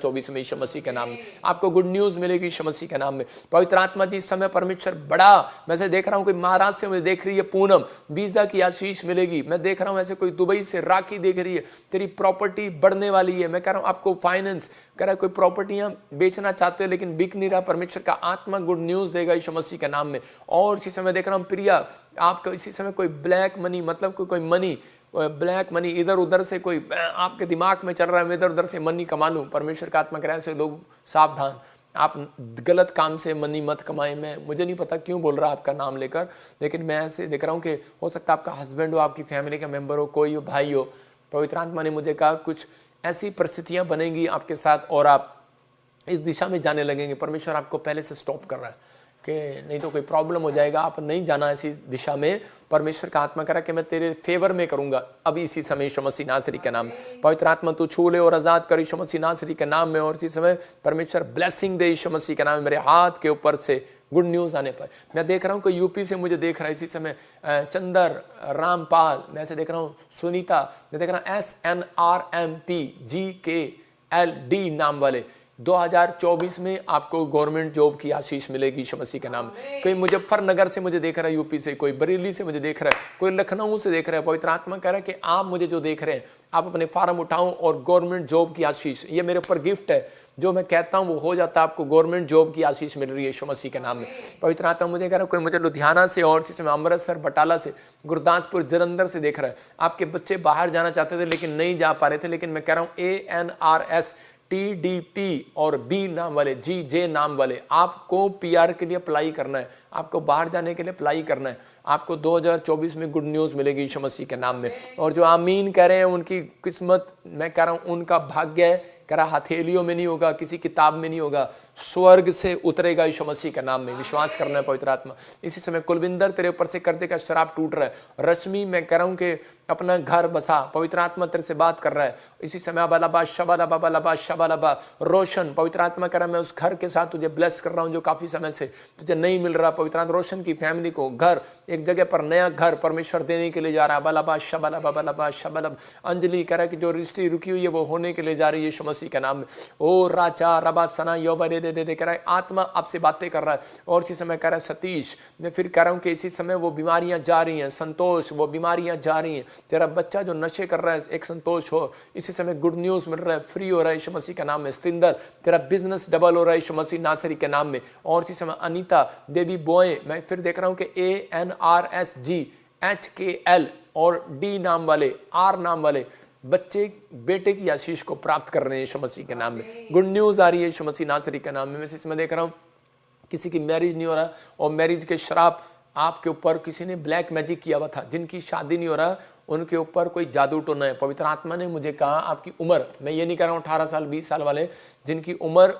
24 में यीशु मसीह के नाम में आपको गुड न्यूज मिलेगी यीशु मसीह के नाम में। पवित्र आत्मा जी इस समय परमेश्वर बड़ा, मैं से देख रहा हूं कोई महाराष्ट्र से मुझे देख रही है पूनम, वीजा की आशीष मिलेगी। मैं देख रहा हूं ऐसे कोई दुबई से राखी देख रही है, तेरी प्रॉपर्टी बढ़ने वाली है। मैं कह रहा हूं आपको फाइनेंस कह रहा है, कोई प्रॉपर्टियां बेचना चाहते हो लेकिन बिक नहीं रहा, परमेश्वर का आत्मा गुड न्यूज देगा यीशु मसीह के नाम में। और इसी समय देख रहा हूं प्रिया, आपका इसी समय कोई ब्लैक मनी, मतलब कोई मनी, ब्लैक मनी इधर उधर से कोई आपके दिमाग में चल रहा है, मैं इधर उधर से मनी कमा लूं। परमेश्वर का आत्मा कह रहा है ऐसे लोग सावधान, आप गलत काम से मनी मत कमाएं। मुझे नहीं पता क्यों बोल रहा आपका नाम लेकर, लेकिन मैं ऐसे देख रहा हूं कि हो सकता है आपका हस्बैंड हो, आपकी फैमिली का मेंबर हो, कोई हो, भाई हो। पवित्र आत्मा ने मुझे कहा कुछ ऐसी परिस्थितियां बनेंगी आपके साथ और आप इस दिशा में जाने लगेंगे। परमेश्वर आपको पहले से स्टॉप कर रहा है कि नहीं तो कोई प्रॉब्लम हो जाएगा, आप नहीं जाना ऐसी दिशा में। परमेश्वर का आत्मा कह रहा है कि मैं तेरे फेवर में करूंगा अभी इसी समय यीशु मसीह नासरी के नाम। पवित्र आत्मा तू छू ले और आजाद कर यीशु मसीह नासरी के नाम में। और इसी समय परमेश्वर ब्लेसिंग दे यीशु मसीह के नाम में। मेरे हाथ के ऊपर से गुड न्यूज आने पर मैं देख रहा हूं कि यूपी से मुझे देख रहा है इसी समय चंदर रामपाल, मैं ऐसे देख रहा हूं सुनीता, मैं देख रहा हूं SNRMPGKLD नाम वाले। 2024 में आपको गवर्नमेंट जॉब की आशीष मिलेगी यीशु मसीह के नाम। कोई मुजफ्फरनगर से मुझे देख रहा है, यूपी से, कोई बरेली से मुझे देख रहा है, कोई लखनऊ से देख रहा है। पवित्र आत्मा कह रहा है कि आप मुझे जो देख रहे हैं, आप अपने फार्म उठाओ और गवर्नमेंट जॉब की आशीष, ये मेरे ऊपर गिफ्ट है, जो मैं कहता हूं वो हो जाता है। आपको गवर्नमेंट जॉब की आशीष मिल रही है यीशु मसीह के नाम में। पवित्र आत्मा मुझे कह रहा है कोई मुझे लुधियाना से और इसी समय अमृतसर, बटाला से, गुरदासपुर, जलंधर से देख रहा है। आपके बच्चे बाहर जाना चाहते थे लेकिन नहीं जा पा रहे थे, लेकिन मैं कह रहा हूं ANRS TDP और B नाम वाले, GJ नाम वाले, आपको PR के लिए अप्लाई करना है, आपको बाहर जाने के लिए अप्लाई करना है। आपको 2024 में गुड न्यूज मिलेगी यीशु मसीह के नाम में। और जो आमीन कह रहे हैं उनकी किस्मत, मैं कह रहा हूं उनका भाग्य है, कह रहा हथेलियों में नहीं होगा, किसी किताब में नहीं होगा, स्वर्ग से उतरेगा यीशु मसीह के नाम में। विश्वास करना है पवित्र आत्मा। इसी समय कुलविंदर तेरे ऊपर से कर्जे का शराब टूट रहा है। रश्मि मैं कह रहा हूं कि अपना घर बसा, पवित्र आत्मा तेरे से बात कर रहा है इसी समय। अबालबा शबालबा लबा शबालबा रोशन, पवित्र आत्मा कह रहा है मैं उस घर के साथ तुझे ब्लेस कर रहा हूं जो काफी समय से तुझे नहीं मिल रहा। पवित्र आत्मा रोशन की फैमिली को घर, एक जगह पर नया घर परमेश्वर देने के लिए जा रहा है। अबालबा शबालबा शबालब। अंजलि कह रहा है कि जो रिश्ते रुकी हुई है वो होने के लिए जा रही है यीशु मसीह के नाम में। ओ राजा रबा सना योबा रे कह रहा है आत्मा आपसे बातें कर रहा है। और इसी समय कह रहा है सतीश, मैं फिर कह रहा हूं कि इसी समय वो बीमारियां जा रही हैं। संतोष, वो बीमारियां जा रही हैं। तेरा बच्चा जो नशे कर रहा है एक संतोष हो, इसी समय गुड न्यूज मिल रहा है, फ्री हो रहा है यीशु मसीह के नाम में। स्तिंदर तेरा बिजनेस डबल हो रहा है यीशु मसीह नासरी के नाम में। और इसी समय अनीता देवी बॉय, मैं फिर देख रहा हूं कि ANRSGHKL और D नाम वाले, R नाम वाले बच्चे बेटे की आशीष को प्राप्त कर रहे हैं यीशु मसीह के नाम में। गुड न्यूज आ रही है यीशु मसीह नासरी के नाम में। मैं इसी समय देख रहा हूं किसी की मैरिज नहीं हो रहा और मैरिज के श्राप आपके ऊपर किसी ने ब्लैक मैजिक किया हुआ था। जिनकी शादी नहीं हो रहा उनके ऊपर कोई जादू टोना है। पवित्र आत्मा ने मुझे कहा आपकी उम्र, मैं ये नहीं कह रहा हूँ 18 साल 20 साल वाले, जिनकी उम्र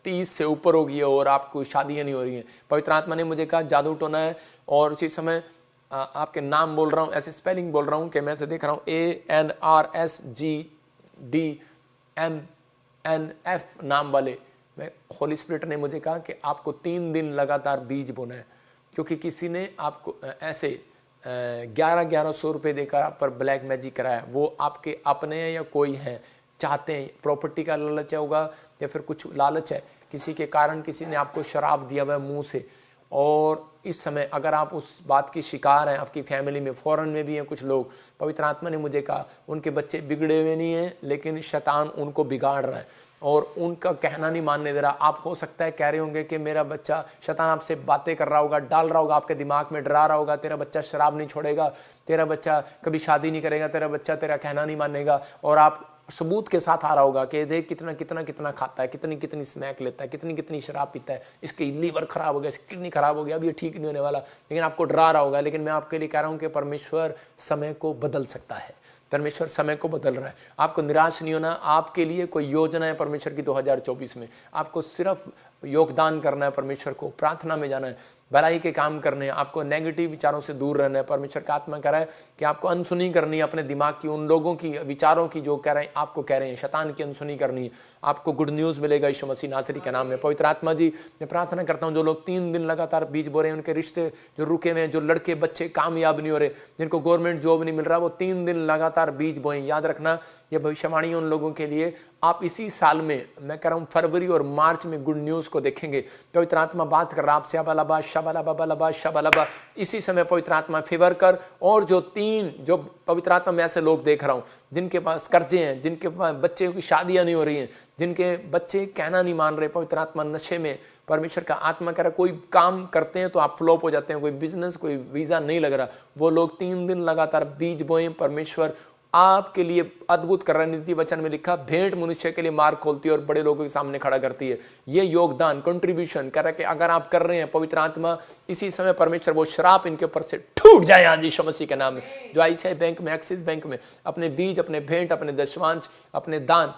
30 से ऊपर होगी और आपको शादियाँ नहीं हो रही हैं, पवित्र आत्मा ने मुझे कहा जादू टोना है। और उसी समय आपके नाम बोल रहा हूँ, ऐसे स्पेलिंग बोल रहा हूँ कि मैं ऐसे देख रहा हूँ ANRSGDMNF नाम वाले। मैं होली स्पिरिट ने मुझे कहा कि आपको 3 दिन लगातार बीज बोना है, क्योंकि किसी ने आपको ऐसे 1100 रुपये देकर आप पर ब्लैक मैजिक कराया। वो आपके अपने हैं या कोई है, चाहते हैं, प्रॉपर्टी का लालच होगा या फिर कुछ लालच है, किसी के कारण किसी ने आपको शराब दिया हुआ है मुंह से। और इस समय अगर आप उस बात की शिकार हैं, आपकी फैमिली में, फॉरेन में भी हैं कुछ लोग, पवित्र आत्मा ने मुझे कहा उनके बच्चे बिगड़े हुए नहीं हैं लेकिन शैतान उनको बिगाड़ रहा है और उनका कहना नहीं मानने दे रहा। आप हो सकता है कह रहे होंगे कि मेरा बच्चा, शैतान आपसे बातें कर रहा होगा, डाल रहा होगा आपके दिमाग में, डरा रहा होगा, तेरा बच्चा शराब नहीं छोड़ेगा, तेरा बच्चा कभी शादी नहीं करेगा, तेरा बच्चा तेरा कहना नहीं मानेगा। और आप सबूत के साथ आ रहा होगा कि देख कितना कितना कितना खाता है, कितनी कितनी स्मैक लेता है, कितनी कितनी शराब पीता है, इसकी लीवर खराब हो गया, इसकी किडनी खराब हो गया, अब ये ठीक नहीं होने वाला। लेकिन आपको डरा रहा होगा। लेकिन मैं आपके लिए कह रहा हूँ कि परमेश्वर समय को बदल सकता है। परमेश्वर समय को बदल रहा है। आपको निराश नहीं होना। आपके लिए कोई योजना है परमेश्वर की 2024 में। आपको सिर्फ योगदान करना है, परमेश्वर को प्रार्थना में जाना है, भलाई के काम करने हैं, आपको नेगेटिव विचारों से दूर रहना है। परमेश्वर का आत्मा कह रहा है कि आपको अनसुनी करनी है अपने दिमाग की, उन लोगों की विचारों की जो कह रहे हैं, आपको कह रहे हैं, शैतान की अनसुनी करनी है। आपको गुड न्यूज़ मिलेगा यीशु मसीह नासरी के नाम में। पवित्र आत्मा जी, मैं प्रार्थना करता हूँ जो लोग 3 दिन लगातार बीज बो रहे हैं, उनके रिश्ते जो रुके हुए हैं, जो लड़के बच्चे कामयाब नहीं हो रहे, जिनको गवर्नमेंट जॉब नहीं मिल रहा, वो 3 दिन लगातार बीज बोएं। याद रखना ये भविष्यवाणी उन लोगों के लिए आप इसी साल में, मैं कह रहा हूँ फरवरी और मार्च में गुड न्यूज़ को देखेंगे। पवित्र आत्मा बात कर रहा आपसे, अबलबा शबलबा शबलबा, इसी समय पवित्र आत्मा फेवर कर। और जो पवित्र आत्मा में ऐसे लोग देख रहा हूँ जिनके पास कर्जे हैं, जिनके पास बच्चे की शादियाँ नहीं हो रही हैं, जिनके बच्चे कहना नहीं मान रहे, पवित्र आत्मा नशे में, परमेश्वर का आत्मा कह रहा कोई काम करते हैं तो आप फ्लॉप हो जाते हैं, कोई बिजनेस, कोई वीज़ा नहीं लग रहा, वो लोग 3 दिन लगातार बीज बोए, परमेश्वर आपके लिए अद्भुत कर रहा है। नीति वचन में लिखा, भेंट मनुष्य के लिए मार्ग खोलती है और बड़े लोगों के सामने खड़ा करती है। ये योगदान, कंट्रीब्यूशन कर रहा है कि अगर आप कर रहे हैं, पवित्र आत्मा इसी समय परमेश्वर वो श्राप इनके ऊपर से टूट जाए आज यीशु मसीह के नाम में। जो ICICI बैंक में, एक्सिस बैंक में अपने बीज, अपने भेंट, अपने दशमांश, अपने दान,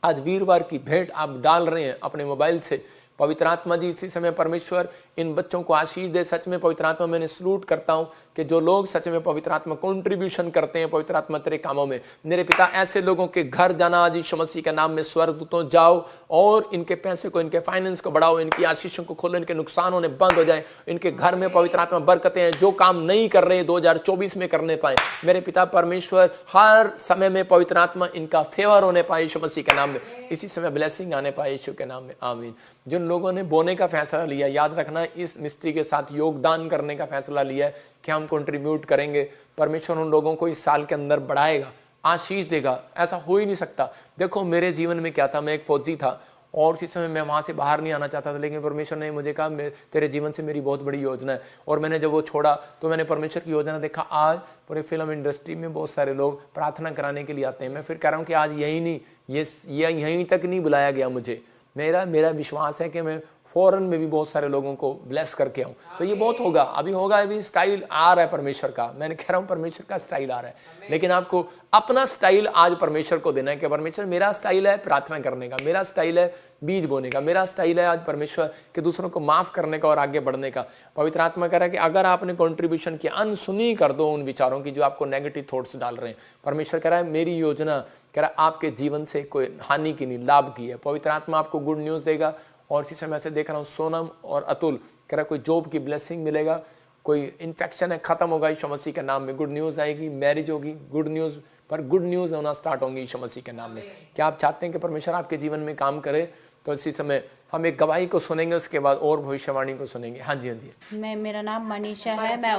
आज वीरवार की भेंट आप डाल रहे हैं अपने मोबाइल से, पवित्र आत्मा जी इसी समय परमेश्वर इन बच्चों को आशीष दे। सच में पवित्र आत्मा मैंने सलूट करता हूं कि जो लोग सच में पवित्र आत्मा कंट्रीब्यूशन करते हैं पवित्र आत्मा तेरे कामों में, मेरे पिता ऐसे लोगों के घर जाना आज यीशु मसीह के नाम में, स्वर्गदूतों जाओ और इनके पैसे को, इनके फाइनेंस को बढ़ाओ, इनकी आशीषों को खोलो, इनके नुकसान होने बंद हो जाए, इनके घर में पवित्र आत्मा बरकतें हैं, जो काम नहीं कर रहे 2024 में करने पाए मेरे पिता परमेश्वर, हर समय में पवित्र आत्मा इनका फेवर होने पाए यीशु मसीह के नाम में, इसी समय ब्लेसिंग आने पाए यीशु के नाम में, आमीन। जिन लोगों ने बोने का फैसला लिया, याद रखना इस मिस्ट्री के साथ योगदान करने का फैसला लिया है कि हम कंट्रीब्यूट करेंगे, परमेश्वर उन लोगों को इस साल के अंदर बढ़ाएगा, आशीष देगा। ऐसा हो ही नहीं सकता। देखो मेरे जीवन में क्या था, मैं एक फौजी था और उसी समय मैं वहाँ से बाहर नहीं आना चाहता था, लेकिन परमेश्वर ने मुझे कहा तेरे जीवन से मेरी बहुत बड़ी योजना है। और मैंने जब वो छोड़ा तो मैंने परमेश्वर की योजना देखा। आज पूरे फिल्म इंडस्ट्री में बहुत सारे लोग प्रार्थना कराने के लिए आते हैं। मैं फिर कह रहा हूँ कि आज यही नहीं, ये यहीं तक नहीं बुलाया गया मुझे, मेरा विश्वास है कि मैं फॉरेन में भी बहुत सारे लोगों को ब्लेस करके आऊँ। तो ये बहुत होगा, अभी स्टाइल आ रहा है परमेश्वर का। मैंने कह रहा हूँ परमेश्वर का स्टाइल आ रहा है, लेकिन आपको अपना स्टाइल आज परमेश्वर को देना है कि परमेश्वर मेरा स्टाइल है प्रार्थना करने का, मेरा स्टाइल है बीज बोने का, मेरा स्टाइल है आज परमेश्वर के दूसरों को माफ करने का और आगे बढ़ने का। पवित्र आत्मा कह रहा है कि अगर आपने कंट्रीब्यूशन किया, अनसुनी कर दो उन विचारों की जो आपको नेगेटिव थॉट्स डाल रहे हैं। परमेश्वर कह रहा है मेरी योजना कह रहा है आपके जीवन से कोई हानि की नहीं, लाभ की है। पवित्र आत्मा आपको गुड न्यूज़ देगा। और इसी समय से देख रहा हूँ सोनम और अतुल कह रहा है कोई जॉब की ब्लेसिंग मिलेगा, कोई इन्फेक्शन है खत्म होगा यीशु मसीह के नाम में, गुड न्यूज़ आएगी, मैरिज होगी, गुड न्यूज़ पर गुड न्यूज़ होना स्टार्ट होंगी यीशु मसीह के नाम में। क्या आप चाहते हैं कि परमेश्वर आपके जीवन में काम करे? तो इसी समय हम एक गवाही को सुनेंगे, उसके बाद और भविष्यवाणी को सुनेंगे। हाँ जी, हाँ जी। मेरा नाम मनीषा है, मैं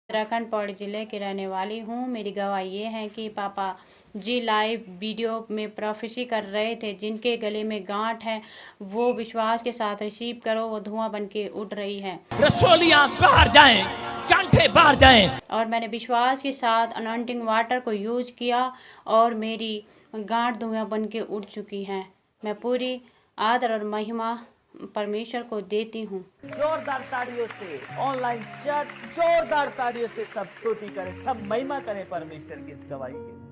उत्तराखंड पौड़ी जिले की रहने वाली हूँ। मेरी गवाही ये है कि पापा जी लाइव वीडियो में प्रोफेसी कर रहे थे, जिनके गले में गांठ है वो विश्वास के साथ रिसीव करो, वो धुआं बन के उड़ रही है, रसोलियां बाहर जाएं, गांठे बाहर जाएं। और मैंने विश्वास के साथ अनॉइंटिंग वाटर को यूज किया और मेरी गांठ धुआं बन के उड़ चुकी है। मैं पूरी आदर और महिमा परमेश्वर को देती हूँ। जोरदार ताड़ियों से ऑनलाइन चर्च, जोरदार ताड़ियों से सब स्तुति करें, सब महिमा करें परमेश्वर की इस गवाही के लिए।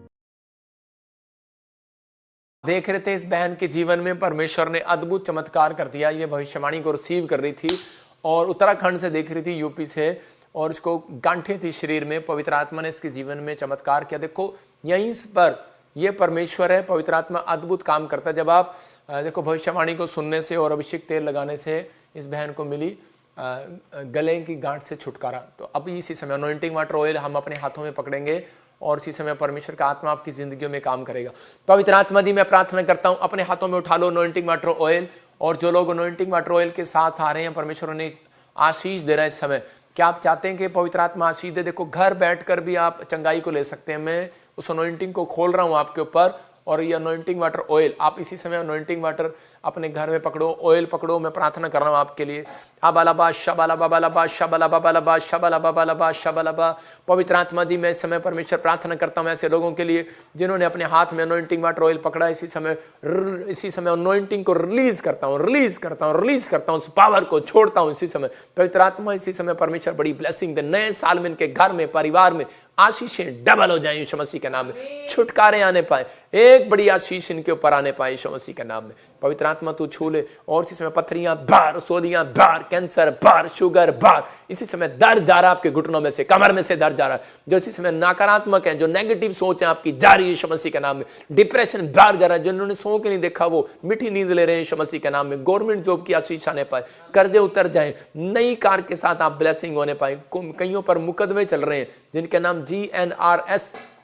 देख रहे थे इस बहन के जीवन में परमेश्वर ने अद्भुत चमत्कार कर दिया। ये भविष्यवाणी को रिसीव कर रही थी और उत्तराखंड से देख रही थी, यूपी से, और इसको गांठें थी शरीर में। पवित्र आत्मा ने इसके जीवन में चमत्कार किया। देखो यहीं पर ये परमेश्वर है, पवित्र आत्मा अद्भुत काम करता है। जब आप देखो भविष्यवाणी को सुनने से और अभिषेक तेल लगाने से इस बहन को मिली गले की गांठ से छुटकारा। तो अब इसी समय अनॉइंटिंग वाटर ऑयल हम अपने हाथों में पकड़ेंगे और इसी समय परमेश्वर का आत्मा आपकी जिंदगी में काम करेगा। पवित्र आत्मा जी मैं प्रार्थना करता हूं, अपने हाथों में उठा लो अनॉइंटिंग वाटर ऑयल। और जो लोग अनॉइंटिंग वाटर ऑयल के साथ आ रहे हैं, परमेश्वर उन्हें आशीष दे रहा है इस समय। क्या आप चाहते हैं कि पवित्र आत्मा आशीष दे? देखो घर बैठकर भी आप चंगाई को ले सकते हैं। मैं उस अनॉइंटिंग को खोल रहा हूं आपके ऊपर, और ये अनॉइंटिंग वाटर ऑयल आप इसी समय अनॉइंटिंग वाटर अपने घर में पकड़ो, ऑयल पकड़ो। मैं प्रार्थना कर रहा हूँ आपके लिए। अबालाबा शबालाबा बालाबा शबालाबा बालाबा शबालाबा बालाबा शबालाबा। पवित्र आत्मा जी मैं इस समय परमेश्वर प्रार्थना करता हूँ ऐसे लोगों के लिए जिन्होंने अपने हाथ में अनॉइंटिंग वाटर ऑयल पकड़ा। इसी समय अनॉइंटिंग को रिलीज करता हूँ, रिलीज करता हूँ, रिलीज करता हूँ, उस पावर को छोड़ता हूँ इसी समय। पवित्र आत्मा इसी समय परमेश्वर बड़ी ब्लेसिंग दे। नए साल में इनके घर में, परिवार में आशीषें डबल हो जाए यीशु मसीह के नाम में। छुटकारे आने पाए, एक बड़ी आशीष इनके ऊपर आने पाए यीशु मसीह के नाम में। पवित्र आत्मा तू छू ले। और इसी समय पथरियां बाहर, सोलियां बाहर, कैंसर बाहर, शुगर बाहर। इसी समय दर्द जा रहा है आपके घुटनों में से, कमर में से दर्द जा रहा है। जो इसी समय नकारात्मक है, जो नेगेटिव सोच है आपकी जा रही है यीशु मसीह के नाम में। डिप्रेशन बाहर जा रहा है, जिन्होंने सो के नहीं देखा वो मीठी नींद ले रहे हैं यीशु मसीह के नाम में। गवर्नमेंट जॉब की आशीष आने पाए, कर्जे उतर जाए, नई कार के साथ आप ब्लेसिंग होने पाए। कईयों पर मुकदमे चल रहे हैं जिनके नाम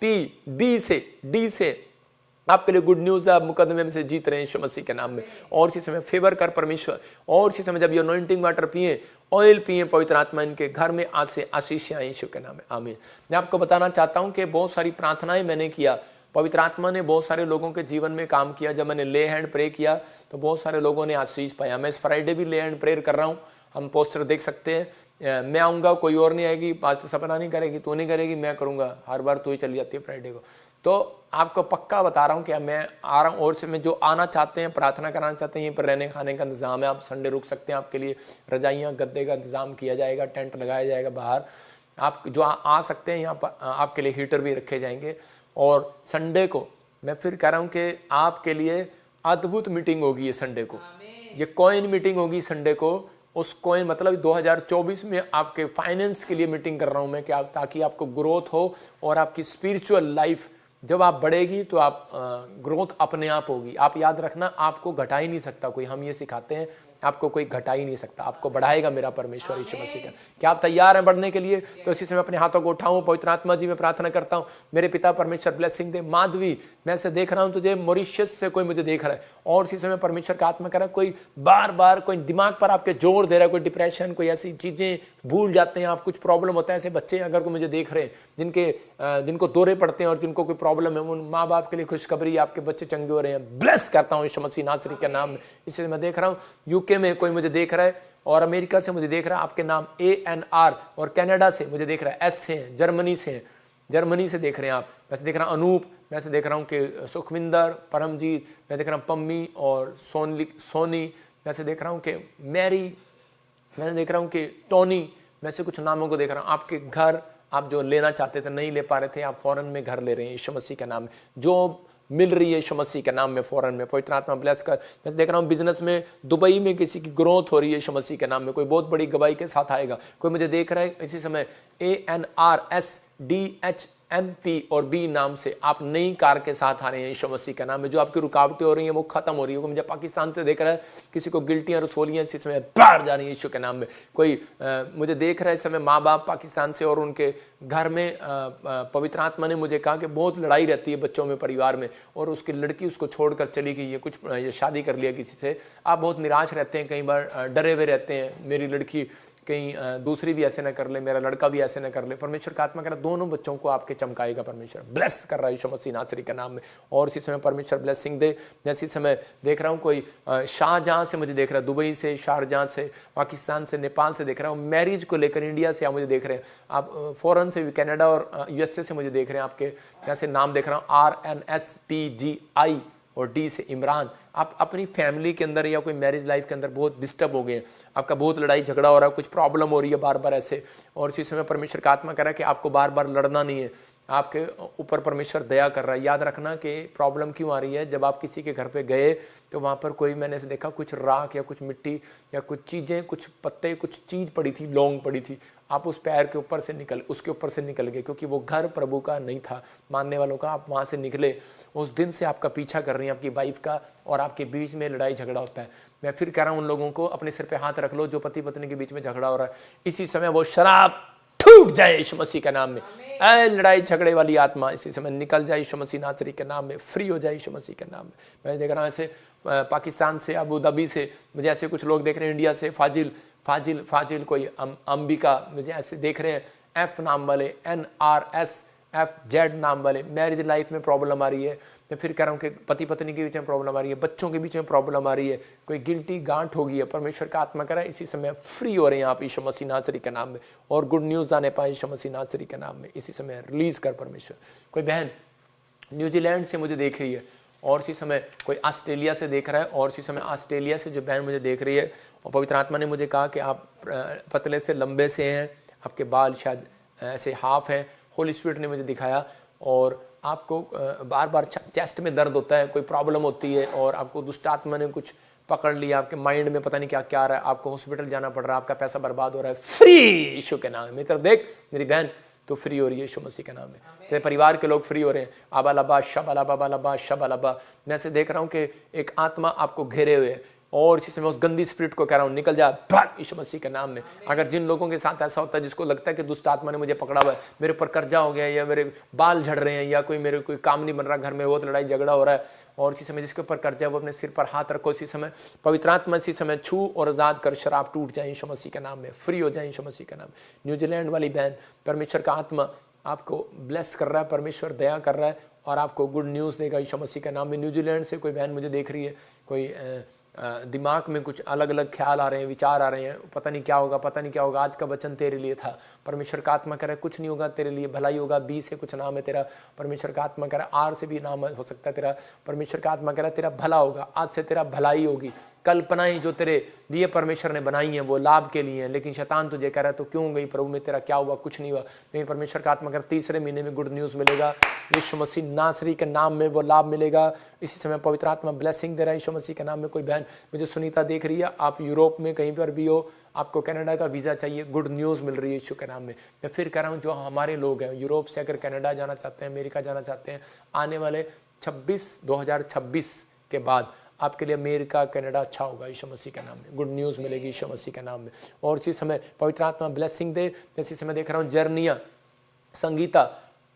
डी से आपके लिए गुड न्यूज है। आप मुकदमे में से जीत रहे हैं यीशु मसीह के नाम में। और इसी समय फेवर कर परमेश्वर। और इसी समय जब ये अनॉइंटिंग वाटर पिए, ऑयल पिए, पवित्र आत्मा इनके घर में आज से आशीष आए यीशु के नाम में, आमीन। मैं आपको बताना चाहता हूं कि बहुत सारी प्रार्थनाएं मैंने किया, पवित्र आत्मा ने बहुत सारे लोगों के जीवन में काम किया। जब मैंने ले हैंड प्रे किया तो बहुत सारे लोगों ने आशीष पाया। मैं इस फ्राइडे भी ले हैंड प्रेयर कर रहा हूँ, हम पोस्टर देख सकते हैं। मैं आऊँगा, कोई और नहीं आएगी, पास्टर सपना नहीं करेगी, तू नहीं करेगी, मैं करूँगा। हर बार तू ही चली जाती है फ्राइडे को। तो आपको पक्का बता रहा हूँ कि मैं आ रहा हूँ। और से में जो आना चाहते हैं, प्रार्थना कराना चाहते हैं, यहीं पर रहने खाने का इंतजाम है। आप संडे रुक सकते हैं, आपके लिए रजाइयाँ गद्दे का इंतजाम किया जाएगा, टेंट लगाया जाएगा बाहर। आप जो आ सकते हैं यहाँ पर, आपके लिए हीटर भी रखे जाएंगे। और संडे को मैं फिर कह रहा हूँ कि आपके लिए अद्भुत मीटिंग होगी ये संडे को। ये कॉइन मीटिंग होगी संडे को। उस कॉइन मतलब 2024 में आपके फाइनेंस के लिए मीटिंग कर रहा हूँ मैं, कि ताकि आपको ग्रोथ हो और आपकी स्पिरिचुअल लाइफ जब आप बढ़ेगी तो आप ग्रोथ अपने आप होगी। आप याद रखना, आपको घटा ही नहीं सकता कोई। हम ये सिखाते हैं, आपको कोई घटा ही नहीं सकता, आपको बढ़ाएगा मेरा परमेश्वर यीशु मसीह का। क्या आप तैयार हैं बढ़ने के लिए? तो इसी समय अपने हाथों को उठाऊं, पवित्र आत्मा जी में प्रार्थना करता हूं, मेरे पिता परमेश्वर ब्लेसिंग दे। माधवी, मैं से देख रहा हूं तुझे, मॉरिशस से कोई मुझे देख रहा है, और इसी समय परमेश्वर का आत्मा कर रहा है, कोई बार बार कोई दिमाग पर आपके जोर दे रहा है, कोई डिप्रेशन, कोई ऐसी चीजें भूल जाते हैं आप, कुछ प्रॉब्लम होता है। ऐसे बच्चे अगर कोई मुझे देख रहे हैं जिनको दौरे पड़ते हैं और जिनको कोई प्रॉब्लम है, उन माँ बाप के लिए खुशखबरी, आपके बच्चे चंगे हो रहे हैं। ब्लेस करता हूँ यीशु मसीह नासरी के नाम में। इसलिए मैं देख रहा हूँ यूके में कोई मुझे देख रहा है, और अमेरिका से मुझे देख रहा है, आपके नाम ANR, और कनाडा से मुझे देख रहा है S से हैं, जर्मनी से हैं, जर्मनी से देख रहे हैं आप। वैसे देख रहा हूँ अनूप, मैं से देख रहा हूँ कि सुखविंदर, परमजीत, मैं देख रहा हूँ पम्मी और सोनी, मैं से देख रहा हूँ कि मैरी, मैं से देख रहा हूँ कि टोनी, मैं से कुछ नामों को देख रहा हूँ। आपके घर आप जो लेना चाहते थे, नहीं ले पा रहे थे, आप फॉरेन में घर ले रहे हैं यीशु मसीह के नाम में। जॉब मिल रही है यीशु मसीह के नाम में फॉरेन में, पवित्र आत्मा ब्लेस कर। मैं देख रहा हूँ बिजनेस में दुबई में किसी की ग्रोथ हो रही है यीशु मसीह के नाम में, कोई बहुत बड़ी गवाही के साथ आएगा। कोई मुझे देख रहा है इसी समय ANRSDHMP और B नाम से, आप नई कार के साथ आ रहे हैं यीशु मसीह के नाम में। जो आपकी रुकावटें हो रही हैं वो खत्म हो रही है। कोई मुझे पाकिस्तान से देख रहा है, किसी को गिल्टियाँ रसोलियाँ इस समय बाहर जा रही है यीशु के नाम में। कोई मुझे देख रहा है इस समय माँ बाप पाकिस्तान से, और उनके घर में पवित्र आत्मा ने मुझे कहा कि बहुत लड़ाई रहती है बच्चों में, परिवार में, और उसकी लड़की उसको छोड़कर चली गई है, कुछ ये शादी कर लिया किसी से। आप बहुत निराश रहते हैं, कई बार डरे हुए रहते हैं, मेरी लड़की कहीं दूसरी भी ऐसे न कर ले, मेरा लड़का भी ऐसे न कर ले। परमेश्वर का आत्मा कह रहा है दोनों बच्चों को आपके चमकाएगा, परमेश्वर ब्लेस कर रहा है यीशु मसीह नासरी के नाम में। और इसी समय परमेश्वर ब्लेसिंग दे। मैं इसी समय देख रहा हूँ कोई शाहजहां से मुझे देख रहा है, दुबई से, शारजहां से, पाकिस्तान से, नेपाल से देख रहा हूँ। मैरिज को लेकर इंडिया से आप मुझे देख रहे हैं, आप फॉरेन से भी, कनाडा और USA से मुझे देख रहे हैं। आपके ऐसे नाम देख रहा हूँ RNSPGI और D से इमरान। आप अपनी फैमिली के अंदर या कोई मैरिज लाइफ के अंदर बहुत डिस्टर्ब हो गए हैं, आपका बहुत लड़ाई झगड़ा हो रहा है, कुछ प्रॉब्लम हो रही है बार बार ऐसे। और इसी समय परमेश्वर का आत्मा कह रहा है कि आपको बार बार लड़ना नहीं है, आपके ऊपर परमेश्वर दया कर रहा है। याद रखना कि प्रॉब्लम क्यों आ रही है, जब आप किसी के घर पे गए तो वहाँ पर कोई, मैंने ऐसे देखा कुछ राख या कुछ मिट्टी या कुछ चीज़ें, कुछ पत्ते, कुछ चीज़ पड़ी थी, लौंग पड़ी थी, आप उस पैर के ऊपर से उसके ऊपर से निकल गए, क्योंकि वो घर प्रभु का नहीं था, मानने वालों का। आप वहाँ से निकले, उस दिन से आपका पीछा कर रही हैं आपकी वाइफ का, और आपके बीच में लड़ाई झगड़ा होता है। मैं फिर कह रहा हूँ उन लोगों को, अपने सिर पे हाथ रख लो जो पति पत्नी के बीच में झगड़ा हो रहा है। इसी समय वो शराब टूट जाए यीशु मसीह के नाम में। ऐ लड़ाई झगड़े वाली आत्मा इसी समय निकल जाए यीशु मसीह नासरी के नाम में, फ्री हो जाए यीशु मसीह के नाम में। मैं देख रहा हूँ ऐसे पाकिस्तान से, अबू धाबी से मुझे ऐसे कुछ लोग देख रहे हैं, इंडिया से फाजिल कोई अंबिका, मुझे ऐसे देख रहे हैं F नाम वाले, NRSFZ नाम वाले। मैरिज लाइफ में प्रॉब्लम आ रही है। मैं फिर कह रहा हूँ कि पति पत्नी के बीच में प्रॉब्लम आ रही है, बच्चों के बीच में प्रॉब्लम आ रही है, कोई गिल्टी गांठ हो गई है। परमेश्वर का आत्मा कह रहा है इसी समय फ्री हो रहे हैं आप यीशु मसीह नासरी के नाम में, और गुड न्यूज़ आने पाए यीशु मसीह नासरी के नाम में। इसी समय रिलीज कर परमेश्वर। कोई बहन न्यूजीलैंड से मुझे देख रही है, और इसी समय कोई ऑस्ट्रेलिया से देख रहा है, और इसी समय ऑस्ट्रेलिया से जो बहन मुझे देख रही है, और पवित्र आत्मा ने मुझे कहा कि आप पतले से लंबे से हैं, आपके बाल शायद ऐसे हाफ हैं, होली स्पिरिट ने मुझे दिखाया, और आपको बार बार चेस्ट में दर्द होता है, कोई प्रॉब्लम होती है, और आपको दुष्ट आत्मा ने कुछ पकड़ लिया, आपके माइंड में पता नहीं क्या क्या आ रहा है, आपको हॉस्पिटल जाना पड़ रहा है, आपका पैसा बर्बाद हो रहा है। फ्री यीशु के नाम में। मेरी तरफ देख मेरी बहन, तो फ्री हो रही है यीशु मसीह के नाम में। तेरे परिवार के लोग फ्री हो रहे हैं। आबालाबा शबालाबा बालाबा शबालाबा। मैं से देख रहा हूँ कि एक आत्मा आपको घेरे हुए है, और इसी समय उस गंदी स्पिरिट को कह रहा हूँ निकल जा भाग यीशु मसीह के नाम में। अगर जिन लोगों के साथ ऐसा होता है जिसको लगता है कि दुष्ट आत्मा ने मुझे पकड़ा हुआ है, मेरे ऊपर कर्जा हो गया है, या मेरे बाल झड़ रहे हैं, या मेरे कोई काम नहीं बन रहा, घर में बहुत लड़ाई झगड़ा हो रहा है, और इसी समय जिसके ऊपर कर्जा है वो अपने सिर पर हाथ रखो, इसी समय पवित्र आत्मा इसी समय छू और आजाद कर, शराब टूट जाए यीशु मसीह के नाम में, फ्री हो जाए यीशु मसीह के नाम। न्यूजीलैंड वाली बहन, परमेश्वर का आत्मा आपको ब्लेस कर रहा है, परमेश्वर दया कर रहा है और आपको गुड न्यूज़ देगा यीशु मसीह के नाम में। न्यूजीलैंड से कोई बहन मुझे देख रही है, कोई दिमाग में कुछ अलग अलग ख्याल आ रहे हैं, विचार आ रहे हैं, पता नहीं क्या होगा, पता नहीं क्या होगा। आज का वचन तेरे लिए था। परमेश्वर का आत्मा कह रहा है कुछ नहीं होगा, तेरे लिए भलाई होगा। बी से कुछ नाम है तेरा, परमेश्वर का आत्मा कह रहा है आर से भी नाम हो सकता है तेरा। परमेश्वर का आत्मा कह रहा है तेरा भला होगा, आज से तेरा भलाई होगी। कल्पनाएं जो तेरे लिए परमेश्वर ने बनाई हैं वो लाभ के लिए हैं, लेकिन शैतान तुझे कह रहा है तो क्यों गई प्रभु में, तेरा क्या हुआ, कुछ नहीं हुआ। लेकिन परमेश्वर का आत्मा कह रहा है तीसरे महीने में गुड न्यूज़ मिलेगा, यीशु मसीह नासरी के नाम में वो लाभ मिलेगा। इसी समय पवित्र आत्मा ब्लेसिंग दे रहा है यीशु मसीह के नाम में। कोई बहन मुझे सुनीता देख रही है, आप यूरोप में कहीं पर भी हो, आपको कनाडा का वीज़ा चाहिए, गुड न्यूज़ मिल रही है यीशु के नाम में। मैं फिर कह रहा हूँ जो हमारे लोग हैं यूरोप से अगर कनाडा जाना चाहते हैं, अमेरिका जाना चाहते हैं, आने वाले 2026 के बाद आपके लिए अमेरिका कनाडा अच्छा होगा यीशु मसीह के नाम में। गुड न्यूज़ मिलेगी यीशु मसीह के नाम में। और इसी समय पवित्र आत्मा ब्लेसिंग दे। जैसे समय देख रहा हूँ जर्निया, संगीता,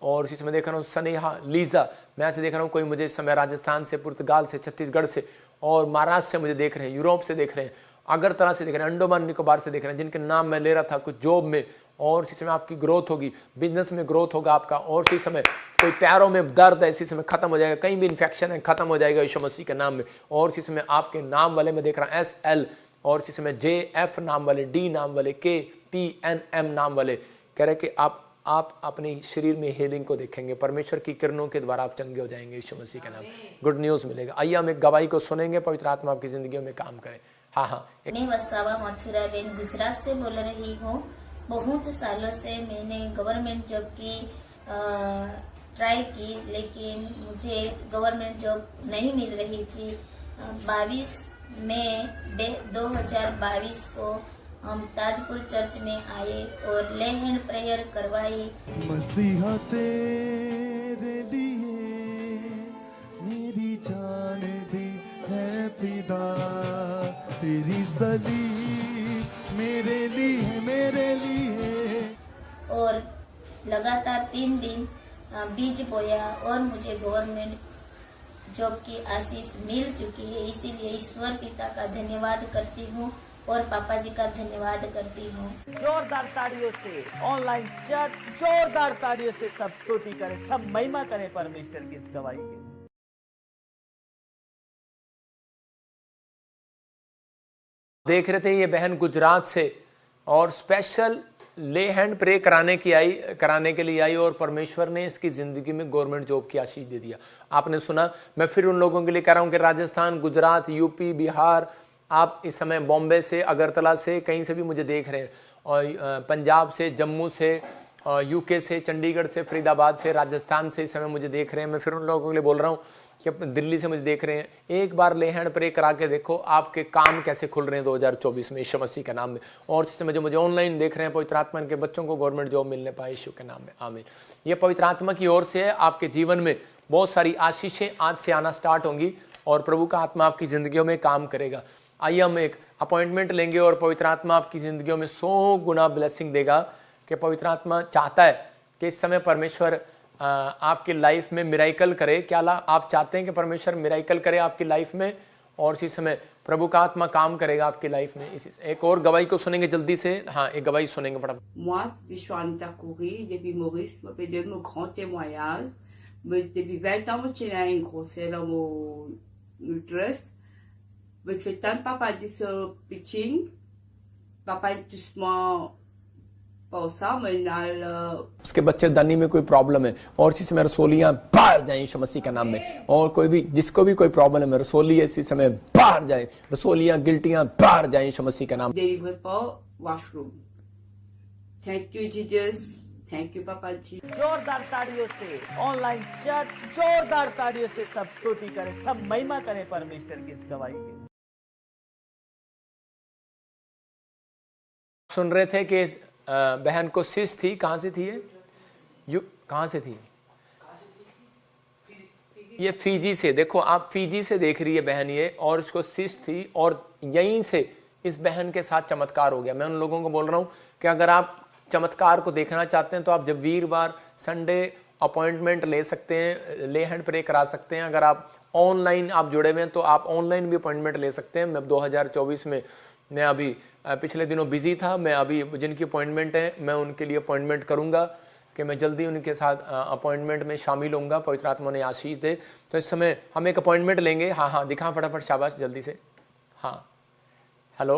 और इसी समय देख रहा हूँ स्नेहा, लीजा। मैं ऐसे देख रहा हूँ कोई मुझे इस समय राजस्थान से, पुर्तगाल से, छत्तीसगढ़ से और महाराष्ट्र से मुझे देख रहे हैं, यूरोप से देख रहे हैं, अगरतला से देख रहे हैं, अंडोमान निकोबार से देख रहे हैं, जिनके नाम मैं ले रहा था कुछ जॉब में। और इसी समय आपकी ग्रोथ होगी, बिजनेस में ग्रोथ होगा आपका। और इसी समय कोई पैरों में दर्द है इसी समय खत्म हो जाएगा, कहीं भी इन्फेक्शन है खत्म हो जाएगा यीशु मसीह के नाम में। और इसी समय आपके नाम वाले मैं देख रहा हूँ SL, और इसी समय JF नाम वाले, D नाम वाले, KPNM नाम वाले, कह रहे कि आप अपने शरीर में हीलिंग को देखेंगे, परमेश्वर की किरणों के द्वारा आप चंगे हो जाएंगे यीशु मसीह के नाम। गुड न्यूज़ मिलेगा। आइए हम एक गवाही को सुनेंगे, पवित्र आत्मा आपकी जिंदगी में काम करे। हाँ, मैं वस्तावा मथुरा बेन गुजरात से बोल रही हूँ। बहुत सालों से मैंने गवर्नमेंट जॉब की ट्राई की, लेकिन मुझे गवर्नमेंट जॉब नहीं मिल रही थी। 22 मई 2022 को हम ताजपुर चर्च में आए और ले हैंड प्रेयर करवाई। मसीहा तेरे लिए मेरी जान दी है फिदा, तेरी सलीब मेरे लिए, मेरे लिए। और लगातार 3 दिन बीज बोया और मुझे गवर्नमेंट जॉब की आशीष मिल चुकी है। इसीलिए ईश्वर पिता का धन्यवाद करती हूँ और पापा जी का धन्यवाद करती हूँ। जोरदार ताड़ियों से ऑनलाइन चर्च, जोरदार ताड़ियों से सब स्तुति करें, सब महिमा करें परमेश्वर की इस गवाही के। देख रहे थे ये बहन गुजरात से, और स्पेशल ले हैंड प्रे कराने के लिए आई, और परमेश्वर ने इसकी ज़िंदगी में गवर्नमेंट जॉब की आशीष दे दिया। आपने सुना। मैं फिर उन लोगों के लिए कह रहा हूँ कि राजस्थान, गुजरात, यूपी, बिहार, आप इस समय बॉम्बे से, अगरतला से, कहीं से भी मुझे देख रहे हैं, और पंजाब से, जम्मू से, UK से, चंडीगढ़ से, फरीदाबाद से, राजस्थान से इस समय मुझे देख रहे हैं। मैं फिर उन लोगों के लिए बोल रहा हूँ कि दिल्ली से मुझे देख रहे हैं, एक बार ले हैंड प्रे करा के देखो आपके काम कैसे खुल रहे हैं 2024 में यीशु मसीह के नाम में। और इस समय जो मुझे ऑनलाइन देख रहे हैं, पवित्र आत्मा के बच्चों को गवर्नमेंट जॉब मिलने पाए यीशु के नाम में, आमीन। ये पवित्र आत्मा की ओर से है। आपके जीवन में बहुत सारी आशीषें आज से आना स्टार्ट होंगी और प्रभु का आत्मा आपकी जिंदगियों में काम करेगा। आइए हम एक अपॉइंटमेंट लेंगे और पवित्र आत्मा आपकी जिंदगियों में 100 गुना ब्लेसिंग देगा। कि पवित्र आत्मा चाहता है कि इस समय परमेश्वर आपकी लाइफ में मिराइकल करे। क्या आप चाहते हैं कि परमेश्वर मिराइकल करे आपकी लाइफ में, और इसी समय प्रभु का आत्मा काम करेगा आपकी लाइफ में। इसी एक और गवाही को सुनेंगे जल्दी से। हाँ, एक गवाही सुनेंगे फटाफट। Moi, Vishwanita Kouri, depuis Maurice, me fait de nos grands témoignages. Depuis 20 ans, je suis une grossesse dans mon uterus. Je fais tant papa dit ce pitching. Papa est doucement pas ça, mais उसके बच्चे दानी में कोई problem है, और इसी समय रसोलियां बाहर जाए यीशु मसीह का नाम में। और कोई भी जिसको भी कोई प्रॉब्लम है, रसोली इसी समय बाहर जाए, रसोलियां गिल्टियां बाहर जाए यीशु मसीह का नाम। deliver for washroom. Thank you, Jesus. Thank you, Papa जी। जोरदार ताड़ियों से ऑनलाइन चर्च, जोरदार ताड़ियों से सब स्तुति करें, सब महिमा करें परमेश्वर की इस गवाही की। सुन रहे थे कि बहन को सिस थी। कहाँ से थी ये? कहाँ से थी? ये फीजी से, देखो आप फीजी से देख रही है बहन ये, और इसको सिस्ट थी और यहीं से इस बहन के साथ चमत्कार हो गया। मैं उन लोगों को बोल रहा हूँ कि अगर आप चमत्कार को देखना चाहते हैं तो आप जब वीरवार संडे अपॉइंटमेंट ले सकते हैं, ले हैंड प्रे करा सकते हैं। अगर आप ऑनलाइन आप जुड़े हुए हैं तो आप ऑनलाइन भी अपॉइंटमेंट ले सकते हैं। मैं 2024 में मैं अभी पिछले दिनों बिजी था, मैं अभी जिनकी अपॉइंटमेंट है मैं उनके लिए अपॉइंटमेंट करूंगा कि मैं जल्दी उनके साथ अपॉइंटमेंट में शामिल होऊंगा। पवित्र आत्मा ने आशीष दे। तो इस समय हम एक अपॉइंटमेंट लेंगे। हाँ हाँ दिखा फटाफट, शाबाश जल्दी से। हाँ हेलो,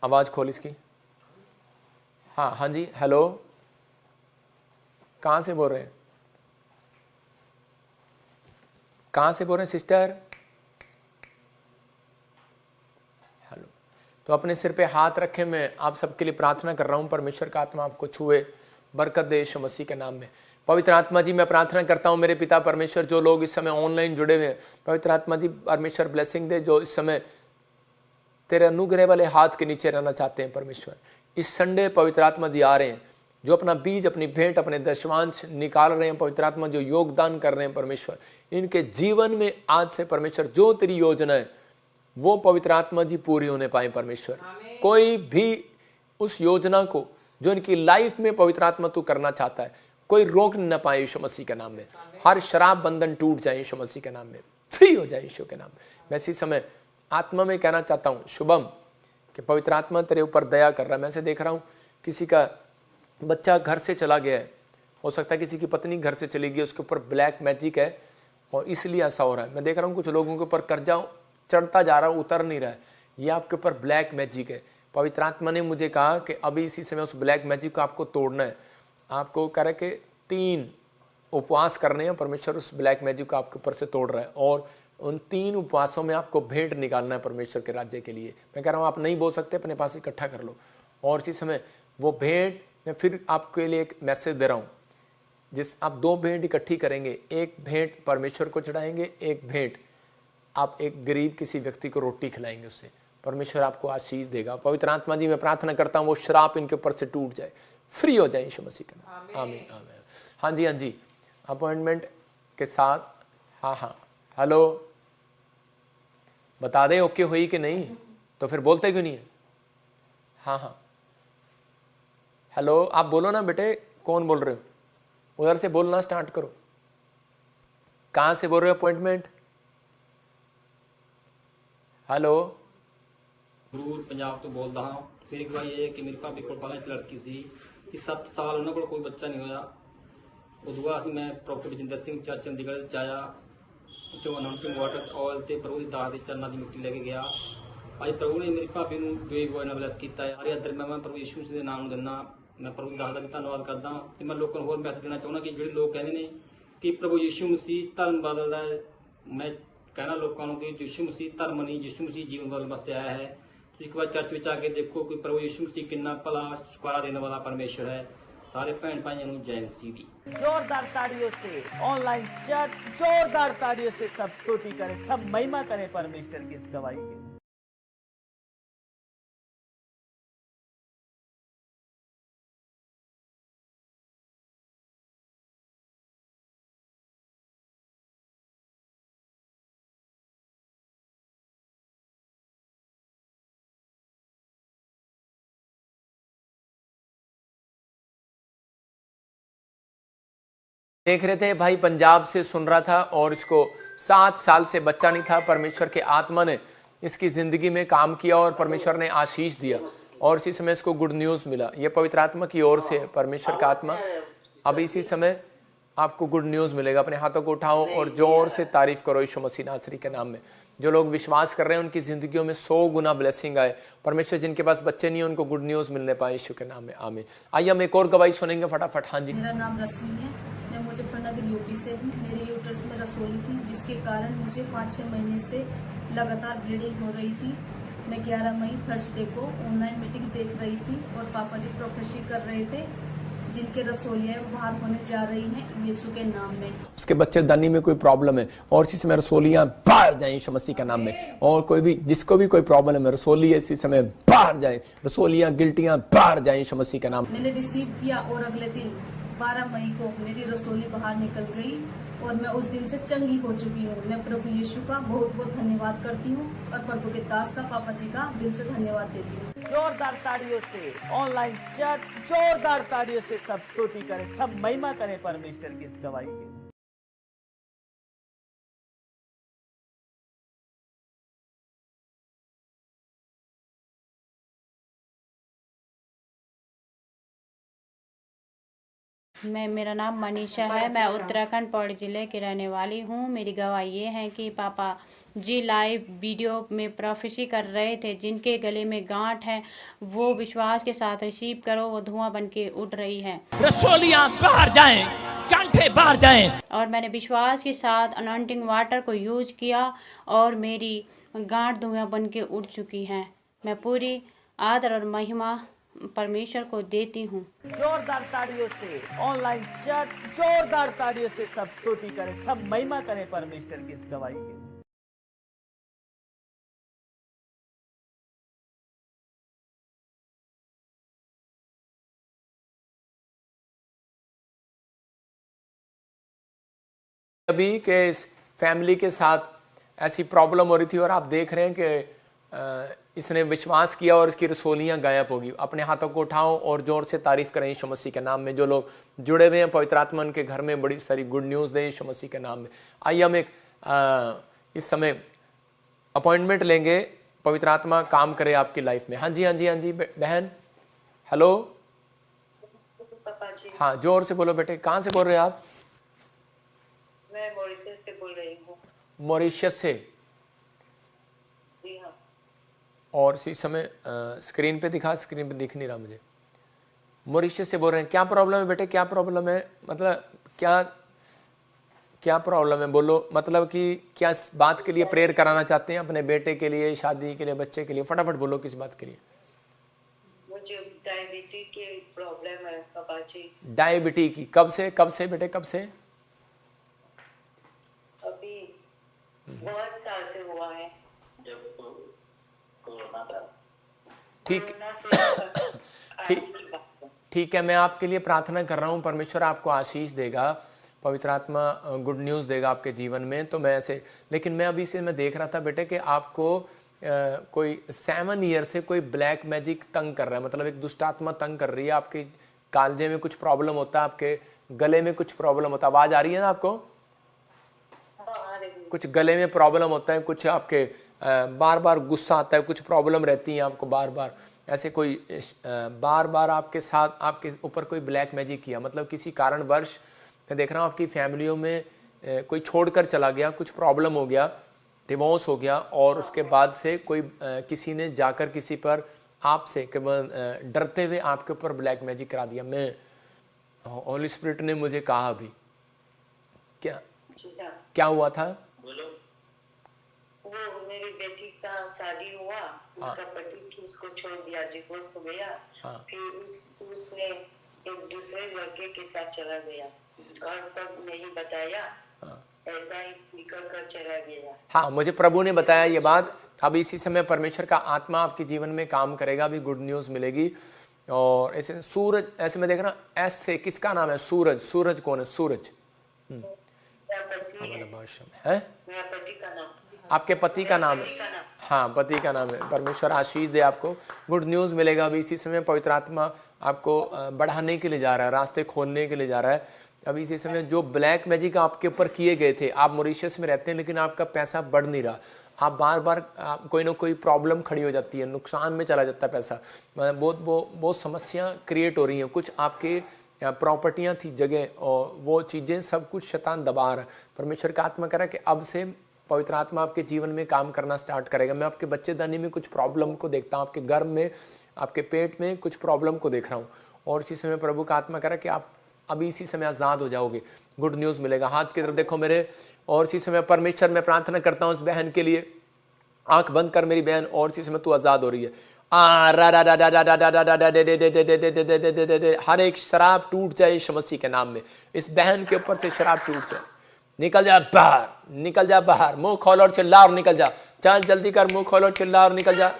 आवाज़ खोल इसकी। हाँ हाँ जी हेलो, कहाँ से बोल रहे हैं, कहाँ से बोल रहे हैं सिस्टर? हेलो, तो अपने सिर पे हाथ रखे, मैं आप सबके लिए प्रार्थना कर रहा हूँ। परमेश्वर का आत्मा आपको छुए, बरकत दे यीशु मसीह के नाम में। पवित्र आत्मा जी मैं प्रार्थना करता हूँ मेरे पिता परमेश्वर, जो लोग इस समय ऑनलाइन जुड़े हुए हैं, पवित्र आत्मा जी परमेश्वर ब्लेसिंग दे, जो इस समय तेरे अनुग्रह वाले हाथ के नीचे रहना चाहते हैं परमेश्वर। इस संडे पवित्र आत्मा जी आ रहे हैं, जो अपना बीज, अपनी भेंट, अपने दशमांश निकाल रहे हैं पवित्र आत्मा, जो योगदान कर रहे हैं परमेश्वर, इनके जीवन में आज से परमेश्वर जो तेरी योजना है वो पवित्र आत्मा जी पूरी होने पाए परमेश्वर। कोई भी उस योजना को जो इनकी लाइफ में पवित्र आत्मा तू करना चाहता है, कोई रोक न पाए यीशु मसीह के नाम में। हर शराब बंधन टूट जाए यीशु मसीह के नाम में, फ्री हो जाए यीशु के नाम में। मैं इसी समय आत्मा में कहना चाहता हूँ शुभम कि पवित्र आत्मा तेरे ऊपर दया कर रहा है। मैं ऐसे देख रहा हूँ किसी का बच्चा घर से चला गया है, हो सकता है किसी की पत्नी घर से चली गई, उसके ऊपर ब्लैक मैजिक है और इसलिए ऐसा हो रहा है। मैं देख रहा हूँ कुछ लोगों के ऊपर कर्जा चढ़ता जा रहा है, उतर नहीं रहा है, ये आपके ऊपर ब्लैक मैजिक है। पवित्र आत्मा ने मुझे कहा कि अभी इसी समय उस ब्लैक मैजिक को आपको तोड़ना है। आपको कह रहा है कि 3 उपवास करने हैं, परमेश्वर उस ब्लैक मैजिक को आपके ऊपर से तोड़ रहा है और उन 3 उपवासों में आपको भेंट निकालना है परमेश्वर के राज्य के लिए। मैं कह रहा हूँ आप नहीं बोल सकते, अपने पास इकट्ठा कर लो और इसी समय वो भेंट, मैं फिर आपके लिए एक मैसेज दे रहा हूँ, जिस आप 2 भेंट इकट्ठी करेंगे, एक भेंट परमेश्वर को चढ़ाएंगे, एक भेंट आप एक गरीब किसी व्यक्ति को रोटी खिलाएंगे, उससे परमेश्वर आपको आशीष देगा। पवित्र आत्मा जी मैं प्रार्थना करता हूँ वो श्राप इनके ऊपर से टूट जाए, फ्री हो जाए यीशु मसीह का नाम। आमीन आमीन। हाँ जी अपॉइंटमेंट के साथ। हाँ हाँ हेलो, बता दे ओके हुई कि नहीं, तो फिर बोलते क्यों नहीं है? हाँ हाँ हेलो, आप बोलो ना बेटे, कौन बोल रहे हो? उधर से बोलना स्टार्ट करो। कहाँ से बोल रहे हो अपॉइंटमेंट? हेलो, ਜ਼ਰੂਰ ਪੰਜਾਬ ਤੋਂ ਬੋਲਦਾ ਹਾਂ। ਮੇਰੀ ਗਵਾਹੀ ਇਹ ਹੈ ਕਿ ਮੇਰੀ ਭਾਬੀ ਕੋਲ ਪਹਿਲਾਂ ਇੱਕ ਲੜਕੀ ਸੀ ਕਿ 7 ਸਾਲ ਉਹਨਾਂ ਕੋਲ ਕੋਈ ਬੱਚਾ ਨਹੀਂ ਹੋਇਆ। ਉਦੋਂ ਬਾਅਦ ਮੈਂ ਪ੍ਰੋਫੈਸਰ ਬਜਿੰਦਰ ਸਿੰਘ ਚਰਚ ਚੰਡੀਗੜ੍ਹ ਚ ਆਇਆ, ਉੱਥੇ ਅਨਾਉਂਟਿੰਗ ਵਾਟਰ ਆਇਲ ਤੇ ਪ੍ਰਭੂ ਦੀ ਦਾਤ ਦੇ ਚਰਨਾਂ ਦੀ ਮਿੱਟੀ ਲੈ ਕੇ ਗਿਆ। ਅੱਜ ਪ੍ਰਭੂ ਨੇ ਮੇਰੀ ਭਾਬੀ ਨੂੰ ਬੇਬੀ ਬੋਏ ਨਾਲ ਬਲੈਸ ਕੀਤਾ ਹੈ। ਹਰ ਅਦਰ ਮੈਂ ਪ੍ਰਭੂ ਯਿਸੂ ਮਸੀਹ ਦੇ ਨਾਮ ਨੂੰ ਦਿੰਦਾ। ਮੈਂ ਪ੍ਰਭੂ ਦੀ ਦਾਤ ਦਾ ਵੀ ਧੰਨਵਾਦ ਕਰਦਾ ਤੇ ਮੈਂ ਲੋਕਾਂ ਨੂੰ ਹੋਰ ਮੈਸੇਜ ਦੇਣਾ ਚਾਹੁੰਦਾ ਕਿ ਜਿਹੜੇ ਲੋਕ ਕਹਿੰਦੇ ਨੇ ਕਿ ਪ੍ਰਭੂ ਯਿਸੂ ਮਸੀਹ ਧਰਮ ਬਦਲਦਾ ਹੈ, ਮੈਂ ਕਹਿਣਾ ਲੋਕਾਂ ਨੂੰ ਕਿ ਯਿਸੂ ਮਸੀਹ ਧਰਮ ਨਹੀਂ, ਯਿਸੂ ਮਸੀਹ ਜੀਵਨ ਬਦਲਣ ਵਾਸਤੇ ਆਇਆ ਹੈ। ਤੁਸੀਂ ਇੱਕ ਵਾਰ ਚਰਚ ਵਿੱਚ ਆ ਕੇ ਦੇਖੋ ਕਿ ਪ੍ਰਭੂ ਯਿਸੂ ਮਸੀਹ ਕਿੰਨਾ ਭਲਾ ਛੁਟਕਾਰਾ ਦੇਣ ਵਾਲਾ ਪਰਮੇਸ਼ਰ ਹੈ। सारे भैन भाइयों ਨੂੰ जय मसीह दी। जोरदार ताड़ियों से ऑनलाइन चर्च जोरदार ताड़ियों से सब स्तुति करें, सब महिमा करें परमेश्वर की इस गवाही के। देख रहे थे भाई, पंजाब से सुन रहा था और इसको 7 साल से बच्चा नहीं था। परमेश्वर के आत्मा ने इसकी ज़िंदगी में काम किया और परमेश्वर ने आशीष दिया और इसी समय इसको गुड न्यूज़ मिला। ये पवित्र आत्मा की ओर से है, परमेश्वर का आत्मा। अब इसी समय आपको गुड न्यूज़ मिलेगा। अपने हाथों को उठाओ और जोर से तारीफ करो यीशु मसीह नासरी के नाम में। जो लोग विश्वास कर रहे हैं उनकी ज़िंदगियों में 100 गुना ब्लेसिंग आए। परमेश्वर जिनके पास बच्चे नहीं है उनको गुड न्यूज़ मिलने पाए यीशु के नाम में, आमीन। आइए हम एक और गवाही सुनेंगे फटाफट। हाँ जी, मेरा नाम रश्मि है, मैं मुजफ्फरनगर यूपी से हूँ। मेरे यूट्रस में रसोली थी जिसके कारण मुझे 5-6 महीने से लगातार ब्लीडिंग हो रही थी। मैं 11 मई थर्सडे को ऑनलाइन मीटिंग देख रही थी और पापा जी प्रोफेसी कर रहे थे जिनके रसोलियाँ बाहर होने जा रही हैं यीशु के नाम में। उसके बच्चेदानी में कोई प्रॉब्लम है और इसी समय रसोलियाँ बाहर जाएं यीशु मसीह के नाम में। और कोई भी जिसको भी कोई प्रॉब्लम है, रसोली इसी समय बाहर जाए, रसोलियाँ गिल्टियाँ बाहर जाएं यीशु मसीह के नाम। मैंने रिसीव किया और अगले दिन 12 मई को मेरी रसोली बाहर निकल गई और मैं उस दिन से चंगी हो चुकी हूँ। मैं प्रभु यीशु का बहुत बहुत धन्यवाद करती हूँ और प्रभु के दास का पापा जी का दिल से धन्यवाद देती हूँ। जोरदार ताड़ियों से ऑनलाइन चर्च जोरदार ताड़ियों से सब स्तुति करें, सब महिमा करें परमेश्वर की इस गवाही की। मेरा नाम मनीषा है। मैं उत्तराखंड पौड़ी ज़िले की रहने वाली हूँ। मेरी गवाही ये है कि पापा जी लाइव वीडियो में प्रोफेसी कर रहे थे, जिनके गले में गांठ है वो विश्वास के साथ रिसीव करो, वो धुआं बन के उड़ रही है। रसोलियां बाहर जाएं, कांटे बाहर जाएं। और मैंने विश्वास के साथ अनॉइंटिंग वाटर को यूज किया और मेरी गांठ धुआं बन के उड़ चुकी हैं। मैं पूरी आदर और महिमा परमेश्वर को देती हूँ। जोरदार ताड़ियों से ऑनलाइन चर्च जोरदार ताड़ियों से सब स्तुति करें, सब महिमा करें परमेश्वर की इस गवाही की। अभी के इस फैमिली के साथ ऐसी प्रॉब्लम हो रही थी और आप देख रहे हैं कि इसने विश्वास किया और इसकी रसोलियां गायब होगी। अपने हाथों को उठाओ और जोर से तारीफ करें यीशु मसीह के नाम में। जो लोग जुड़े हुए हैं पवित्र आत्मा उनके घर में बड़ी सारी गुड न्यूज़ दें यीशु मसीह के नाम में। आइए हम एक इस समय अपॉइंटमेंट लेंगे, पवित्र आत्मा काम करे आपकी लाइफ में। हाँ जी हाँ जी हाँ जी बहन, हेलो। हाँ जोर से बोलो बेटे। कहाँ से बोल रहे हैं आप? मैं मॉरिशस से बोल रही हूँ। मॉरिशस से? जी हाँ। और इसी समय स्क्रीन पे दिखा, स्क्रीन पे दिख नहीं रहा मुझे। मॉरिशस से बोल रहे हैं। क्या प्रॉब्लम है बेटे, क्या प्रॉब्लम है? मतलब क्या क्या प्रॉब्लम है बोलो। मतलब कि क्या बात के लिए प्रेयर कराना चाहते हैं? अपने बेटे के लिए, शादी के लिए, बच्चे के लिए? फटाफट बोलो किस बात के लिए। मुझे डायबिटीज की प्रॉब्लम है पापा जी। डायबिटीज की? कब से बेटे, कब से? अभी बहुत साल से हुआ है। ठीक है, मैं आपके लिए प्रार्थना कर रहा हूँ। परमेश्वर आपको आशीष देगा, पवित्र आत्मा गुड न्यूज़ देगा आपके जीवन में। तो मैं ऐसे, लेकिन मैं अभी से मैं देख रहा था बेटे कि आपको कोई 7 ईयर से कोई ब्लैक मैजिक तंग कर रहा है। मतलब एक दुष्ट आत्मा तंग कर रही है। आपके कालजे में कुछ प्रॉब्लम होता है, आपके गले में कुछ प्रॉब्लम होता है। आवाज़ आ रही है ना आपको? कुछ गले में प्रॉब्लम होता है, कुछ आपके बार बार गुस्सा आता है, कुछ प्रॉब्लम रहती है आपको बार बार। ऐसे कोई बार बार आपके साथ, आपके ऊपर कोई ब्लैक मैजिक किया। मतलब किसी कारणवश मैं देख रहा हूँ आपकी फैमिलियों में कोई छोड़कर चला गया, कुछ प्रॉब्लम हो गया, डिवोर्स हो गया, और उसके बाद से कोई किसी ने जाकर किसी पर आपसे डरते हुए आपके ऊपर ब्लैक मैजिक करा दिया। मैं होली स्पिरिट ने मुझे कहा अभी क्या हुआ था? वो मेरी बेटी का शादी हुआ, उसका पति उसको छोड़ दिया, डिवोर्स हो गया। फिर उसने एक दूसरे लड़के के साथ चला गया, घर पर नहीं बताया, ऐसा ही निकल कर चला गया। हाँ, मुझे प्रभु ने बताया ये बात। अब इसी समय परमेश्वर का आत्मा आपके जीवन में काम करेगा, अभी गुड न्यूज़ मिलेगी। और ऐसे सूरज, ऐसे मैं देख रहा हूँ एस से, किसका नाम है? सूरज। सूरज कौन है? सूरज है? आपके पति का नाम है? हाँ, पति का नाम है। परमेश्वर आशीष दे आपको, गुड न्यूज़ मिलेगा अभी इसी समय। पवित्र आत्मा आपको बढ़ाने के लिए जा रहा है, रास्ते खोलने के लिए जा रहा है। अभी इसी समय जो ब्लैक मैजिक आपके ऊपर किए गए थे, आप मॉरिशस में रहते हैं लेकिन आपका पैसा बढ़ नहीं रहा, आप बार बार कोई ना कोई प्रॉब्लम खड़ी हो जाती है, नुकसान में चला जाता है पैसा, बहुत समस्या क्रिएट हो रही हैं। कुछ आपके प्रॉपर्टियां थी, जगह, और वो चीज़ें सब कुछ शैतान दबा रहा है। परमेश्वर का आत्मा कह रहा है कि अब से पवित्र आत्मा आपके जीवन में काम करना स्टार्ट करेगा। मैं आपके बच्चेदानी में कुछ प्रॉब्लम को देखता हूँ, आपके गर्भ में, आपके पेट में कुछ प्रॉब्लम को देख रहा हूँ। और इसी समय प्रभु का आत्मा कह रहा है कि आप अभी इसी समय आज़ाद हो जाओगे, गुड न्यूज़ मिलेगा। हाथ की तरफ देखो मेरे। और इसी समय परमेश्वर मैं प्रार्थना करता हूँ उस बहन के लिए। आंख बंद कर मेरी बहन, और इसी समय तू आज़ाद हो रही है। हर एक शराब टूट जाए यीशु मसीह के नाम में। इस बहन के ऊपर से शराब टूट जाए, निकल जा बाहर, निकल जा बाहर। मुंह खोल और चिल्ला और निकल जा। चल जल्दी कर, मुंह खोल और चिल्ला और निकल जा।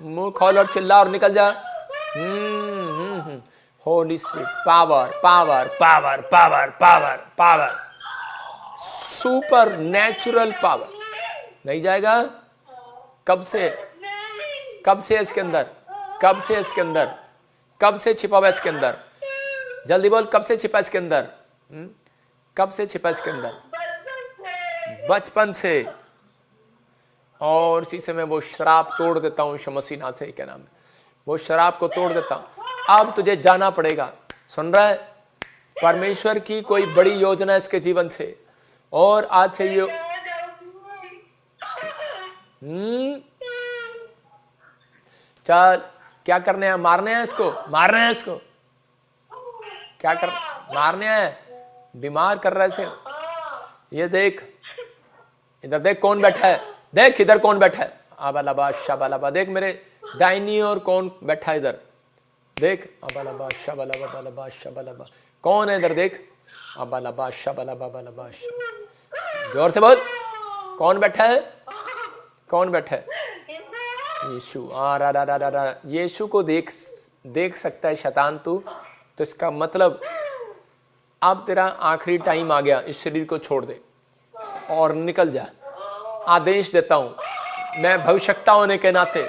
मुंह खोल और चिल्ला और निकल जा। Holi spirit, power power power power power power, super natural power. नहीं जाएगा? कब से? कब से इसके अंदर? कब से इसके अंदर? कब से छिपा हुआ इसके अंदर? जल्दी बोल, कब से छिपा इसके अंदर? कब से छिपा इसके अंदर? बचपन से। और इसी समय वो शराब तोड़ देता हूं यीशु मसीह नाम से, क्या नाम है, वो शराब को तोड़ देता हूं। अब तुझे जाना पड़ेगा। सुन रहा है? परमेश्वर की कोई बड़ी योजना है इसके जीवन से, और आज से ये चल, क्या करने हैं? मारने हैं इसको, मारने हैं इसको। क्या कर, मारने हैं? बीमार कर रहा है इसे। ये देख, इधर देख कौन बैठा है, देख इधर कौन बैठा है। अबालाबा शाबालाबा, देख मेरे दाहिनी और कौन बैठा है इधर, देख। अबालाबा शाबालाबा बालाबा शाबालाबा, कौन है इधर देख। अबालाबा शाबालाबा बालाबा, जोर से बोल, कौन बैठा है? कौन बैठा है? यीशु। यीशु को देख सकता है शैतान तू, तो इसका मतलब अब तेरा आखिरी टाइम आ गया। इस शरीर को छोड़ दे और निकल जा। आदेश देता हूं मैं भविष्यवक्ता होने के नाते,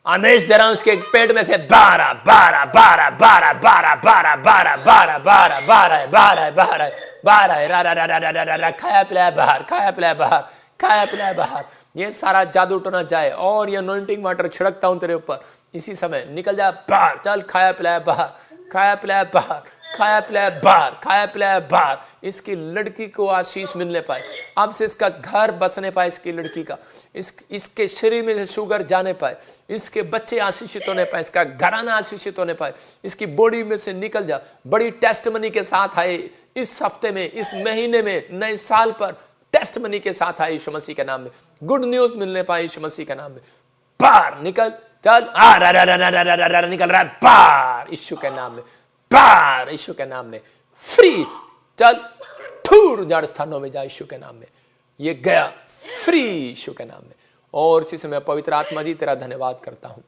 आदेश दे रहा हूं उसके पेट में से 12 12 12 12 12 12 12 12 12 12 12 12 12 खाया पिलाया बाहर, खाया पिलाया बाहर, खाया पिलाया बाहर। ये सारा जादू टोना जाए, और ये अनॉइंटिंग वाटर छिड़कता हूं तेरे ऊपर। इसी समय निकल जा बाहर, चल। खाया पिलाया बाहर, खाया पिलाया बाहर, खाया पिलाया बाहर, खाया पिलाया बाहर। इसकी लड़की को आशीष मिलने पाए, अब से इसका घर बसने पाए, इसकी लड़की का, इसके शरीर में से शुगर जाने पाए, इसके बच्चे आशीषित होने पाए, इसका घराना आशीषित होने पाए, इसकी बॉडी में से निकल जा। बड़ी टेस्टमनी के साथ आए इस हफ्ते में, इस महीने में, नए साल पर टेस्टमनी के साथ आए यीशु मसीह के नाम में। गुड न्यूज मिलने पाए यीशु मसीह के नाम में। बाहर निकल, चल। निकल रहा है बाहर यीशु के नाम में, बाहर यीशु के नाम में। फ्री, चल। ठूर जड़ स्थानों में जा यीशु के नाम में। ये गया फ्री यीशु के नाम में। और इसी समय पवित्र आत्मा जी तेरा धन्यवाद करता हूं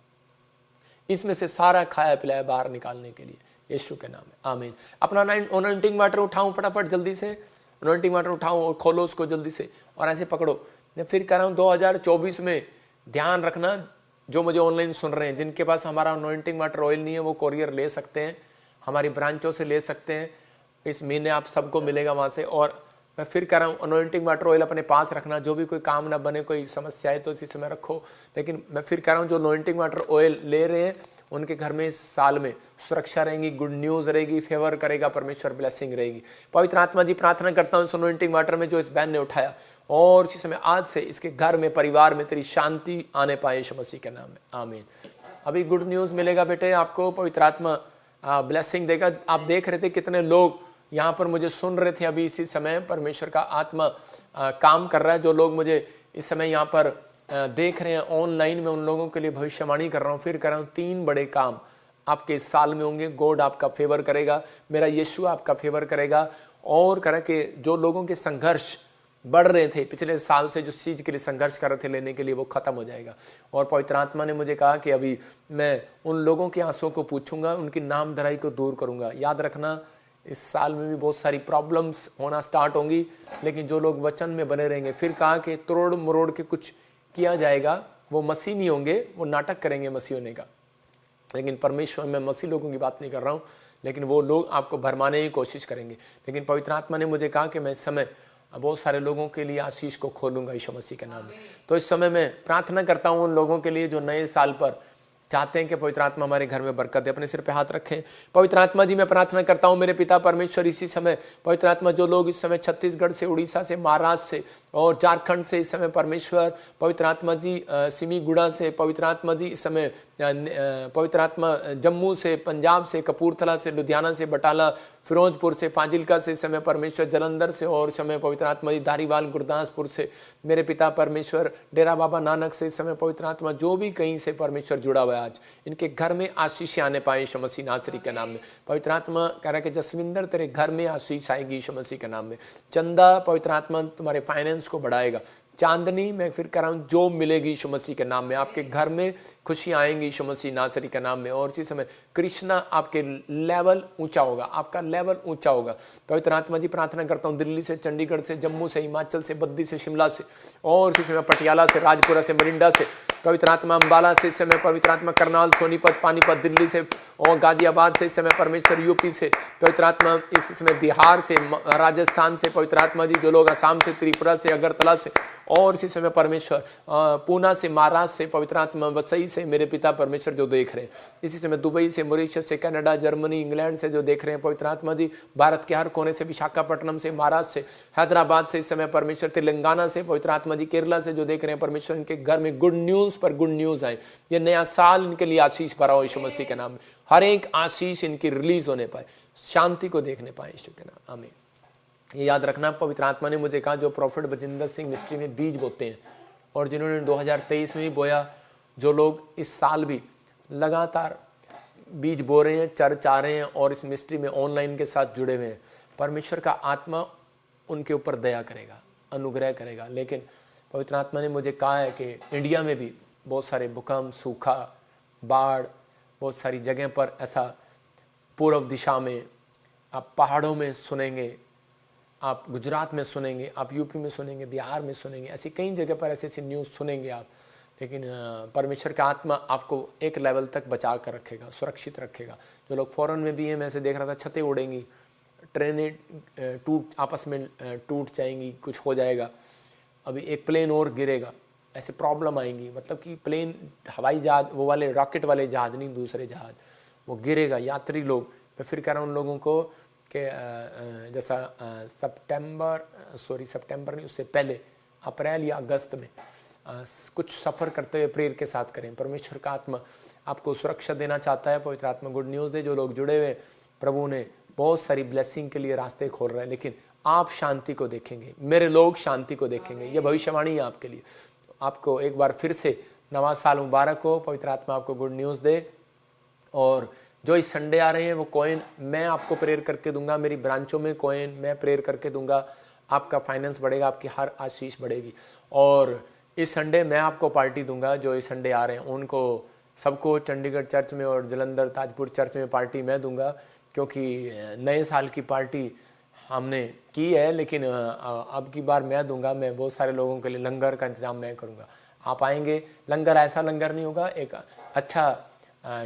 इसमें से सारा खाया पिलाया बाहर निकालने के लिए यीशु के नाम में। आमीन। अपना अनॉइंटिंग वाटर उठाऊं फटाफट जल्दी से, अनॉइंटिंग वाटर उठाऊं और खोलो उसको जल्दी से, और ऐसे पकड़ो। मैं फिर कह रहा हूं 2024 में ध्यान रखना, जो मुझे ऑनलाइन सुन रहे हैं, जिनके पास हमारा अनॉइंटिंग वाटर ऑयल नहीं है वो कोरियर ले सकते हैं, हमारी ब्रांचों से ले सकते हैं। इस महीने आप सबको मिलेगा वहाँ से। और मैं फिर कह रहा हूँ अनॉइंटिंग वाटर ऑयल अपने पास रखना, जो भी कोई काम ना बने, कोई समस्या है तो इसी समय रखो। लेकिन मैं फिर कह रहा हूँ जो अनॉइंटिंग वाटर ऑयल ले रहे हैं उनके घर में इस साल में सुरक्षा रहेगी, गुड न्यूज़ रहेगी, फेवर करेगा परमेश्वर, ब्लेसिंग रहेगी। पवित्र आत्मा जी प्रार्थना करता हूँ इस अनॉइंटिंग वाटर में जो इस बहन ने उठाया, और इसी समय आज से इसके घर में, परिवार में तेरी शांति आने पाए यीशु मसीह के नाम में। आमीन। अभी गुड न्यूज़ मिलेगा बेटे आपको, पवित्र आत्मा ब्लेसिंग देगा। आप देख रहे थे कितने लोग यहाँ पर मुझे सुन रहे थे। अभी इसी समय परमेश्वर का आत्मा काम कर रहा है। जो लोग मुझे इस समय यहाँ पर देख रहे हैं ऑनलाइन, में उन लोगों के लिए भविष्यवाणी कर रहा हूँ, फिर कर रहा हूँ 3 बड़े काम आपके इस साल में होंगे। गॉड आपका फेवर करेगा, मेरा यीशु आपका फेवर करेगा। और करें कि जो लोगों के संघर्ष बढ़ रहे थे पिछले साल से, जो चीज़ के लिए संघर्ष कर रहे थे लेने के लिए, वो खत्म हो जाएगा। और पवित्र आत्मा ने मुझे कहा कि अभी मैं उन लोगों के आंसुओं को पूछूंगा, उनकी नाम धराई को दूर करूंगा। याद रखना इस साल में भी बहुत सारी प्रॉब्लम्स होना स्टार्ट होंगी, लेकिन जो लोग वचन में बने रहेंगे। फिर कहा कि तोड़ मरोड़ के कुछ किया जाएगा, वो मसीह नहीं होंगे, वो नाटक करेंगे मसीह होने का। लेकिन परमेश्वर, मैं मसीह लोगों की बात नहीं कर रहा हूँ, लेकिन वो लोग आपको भरमाने की कोशिश करेंगे। लेकिन पवित्र आत्मा ने मुझे कहा कि मैं इस समय बहुत सारे लोगों के लिए आशीष को खोलूंगा यीशु मसीह के नाम में। तो इस समय मैं प्रार्थना करता हूँ उन लोगों के लिए जो नए साल पर चाहते हैं कि पवित्र आत्मा हमारे घर में बरकत दे। अपने सिर पे हाथ रखें। पवित्र आत्मा जी मैं प्रार्थना करता हूँ मेरे पिता परमेश्वर, इसी समय पवित्र आत्मा जो लोग इस समय छत्तीसगढ़ से, उड़ीसा से, महाराष्ट्र से और झारखंड से इस समय परमेश्वर, पवित्र आत्मा जी सिमीगुड़ा से, पवित्र आत्मा जी इस समय पवित्र आत्मा जम्मू से, पंजाब से, कपूरथला से, लुधियाना से, बटाला, फिरोजपुर से, फाजिलका से इस समय परमेश्वर, जलंधर से और इस समय पवित्र आत्मा जी धारीवाल गुरदासपुर से मेरे पिता परमेश्वर, डेरा बाबा नानक से इस समय पवित्र आत्मा जो भी कहीं से परमेश्वर जुड़ा हुआ है आज इनके घर में आशीष आने पाए यीशु मसीह नासरी के नाम में। पवित्र आत्मा कह रहा है कि जसविंदर तेरे घर में आशीष आएगी यीशु मसीह के नाम में। चंदा पवित्र आत्मा तुम्हारे फाइनेंस को बढ़ाएगा। चांदनी मैं फिर कह रहा हूँ जॉब मिलेगी यीशु मसीह के नाम में। आपके घर में खुशियाँ आएंगी यीशु मसीह नासरी के नाम में। और इसी समय कृष्णा आपके लेवल ऊंचा होगा, आपका लेवल ऊंचा होगा। पवित्र आत्मा जी प्रार्थना करता हूँ दिल्ली से, चंडीगढ़ से, जम्मू से, हिमाचल से, बद्दी से, शिमला से और इसी समय पटियाला से, राजपुरा से, मरिंडा से, पवित्र आत्मा अम्बाला से इस समय पवित्र आत्मा करनाल, सोनीपत, पानीपत, दिल्ली से और गाजियाबाद से इस समय परमेश्वर, यूपी से पवित्र आत्मा, इस समय बिहार से, राजस्थान से पवित्र आत्मा जी जो लोग असम से, त्रिपुरा से, अगरतला से और इसी समय परमेश्वर पूना से, महाराष्ट्र से पवित्र आत्मा, वसई से मेरे पिता परमेश्वर जो देख रहे हैं, इसी समय दुबई से, मॉरिशस से, कनाडा, जर्मनी, इंग्लैंड से जो देख रहे हैं पवित्र आत्मा जी, भारत के हर कोने से, विशाखापट्टनम से, महाराष्ट्र से, हैदराबाद से इस समय परमेश्वर, तेलंगाना से पवित्र आत्मा जी, केरला से जो देख रहे हैं परमेश्वर, इनके घर में गुड न्यूज पर गुड न्यूज आए। ये नया साल इनके लिए आशीष भरा हो यीशु मसीह के नाम में। हर एक आशीष इनकी रिलीज होने पाए, शांति को देखने पाए यीशु के नाम, आमीन। ये याद रखना, पवित्र आत्मा ने मुझे कहा जो प्रॉफिट बजिंदर सिंह मिस्ट्री में बीज बोते हैं और जिन्होंने 2023 में ही बोया, जो लोग इस साल भी लगातार बीज बो रहे हैं, चर्च आ रहे हैं और इस मिस्ट्री में ऑनलाइन के साथ जुड़े हुए हैं, परमेश्वर का आत्मा उनके ऊपर दया करेगा, अनुग्रह करेगा। लेकिन पवित्र आत्मा ने मुझे कहा है कि इंडिया में भी बहुत सारे भूकंप, सूखा, बाढ़, बहुत सारी जगह पर ऐसा पूर्व दिशा में आप पहाड़ों में सुनेंगे, आप गुजरात में सुनेंगे, आप यूपी में सुनेंगे, बिहार में सुनेंगे, ऐसी कई जगह पर ऐसी ऐसी न्यूज़ सुनेंगे आप। लेकिन परमेश्वर का आत्मा आपको एक लेवल तक बचा कर रखेगा, सुरक्षित रखेगा। जो लोग फॉरेन में भी हैं, मैं ऐसे देख रहा था, छतें उड़ेंगी, ट्रेनें आपस में टूट जाएंगी, कुछ हो जाएगा, अभी एक प्लेन और गिरेगा, ऐसे प्रॉब्लम आएंगी। मतलब कि प्लेन, हवाई जहाज, वो वाले रॉकेट वाले जहाज नहीं, दूसरे जहाज, वो गिरेगा, यात्री लोग। मैं फिर कह रहा हूँ उन लोगों को कि जैसा सितंबर नहीं, उससे पहले अप्रैल या अगस्त में कुछ सफ़र करते हुए प्रेयर के साथ करें। परमेश्वर का आत्मा आपको सुरक्षा देना चाहता है। पवित्र आत्मा गुड न्यूज़ दे। जो लोग जुड़े हुए, प्रभु ने बहुत सारी ब्लेसिंग के लिए रास्ते खोल रहे हैं, लेकिन आप शांति को देखेंगे, मेरे लोग शांति को देखेंगे। ये भविष्यवाणी है आपके लिए। आपको एक बार फिर से नवा साल मुबारक हो। पवित्र आत्मा आपको गुड न्यूज़ दे। और जो इस संडे आ रहे हैं वो कॉइन मैं आपको प्रेयर करके दूंगा, मेरी ब्रांचों में कॉइन मैं प्रेयर करके दूंगा। आपका फाइनेंस बढ़ेगा, आपकी हर आशीष बढ़ेगी। और इस संडे मैं आपको पार्टी दूंगा। जो इस संडे आ रहे हैं उनको सबको चंडीगढ़ चर्च में और जलंधर ताजपुर चर्च में पार्टी मैं दूंगा, क्योंकि नए साल की पार्टी हमने की है, लेकिन अब की बार मैं दूंगा। मैं बहुत सारे लोगों के लिए लंगर का इंतज़ाम मैं करूंगा। आप आएंगे, लंगर ऐसा लंगर नहीं होगा, एक अच्छा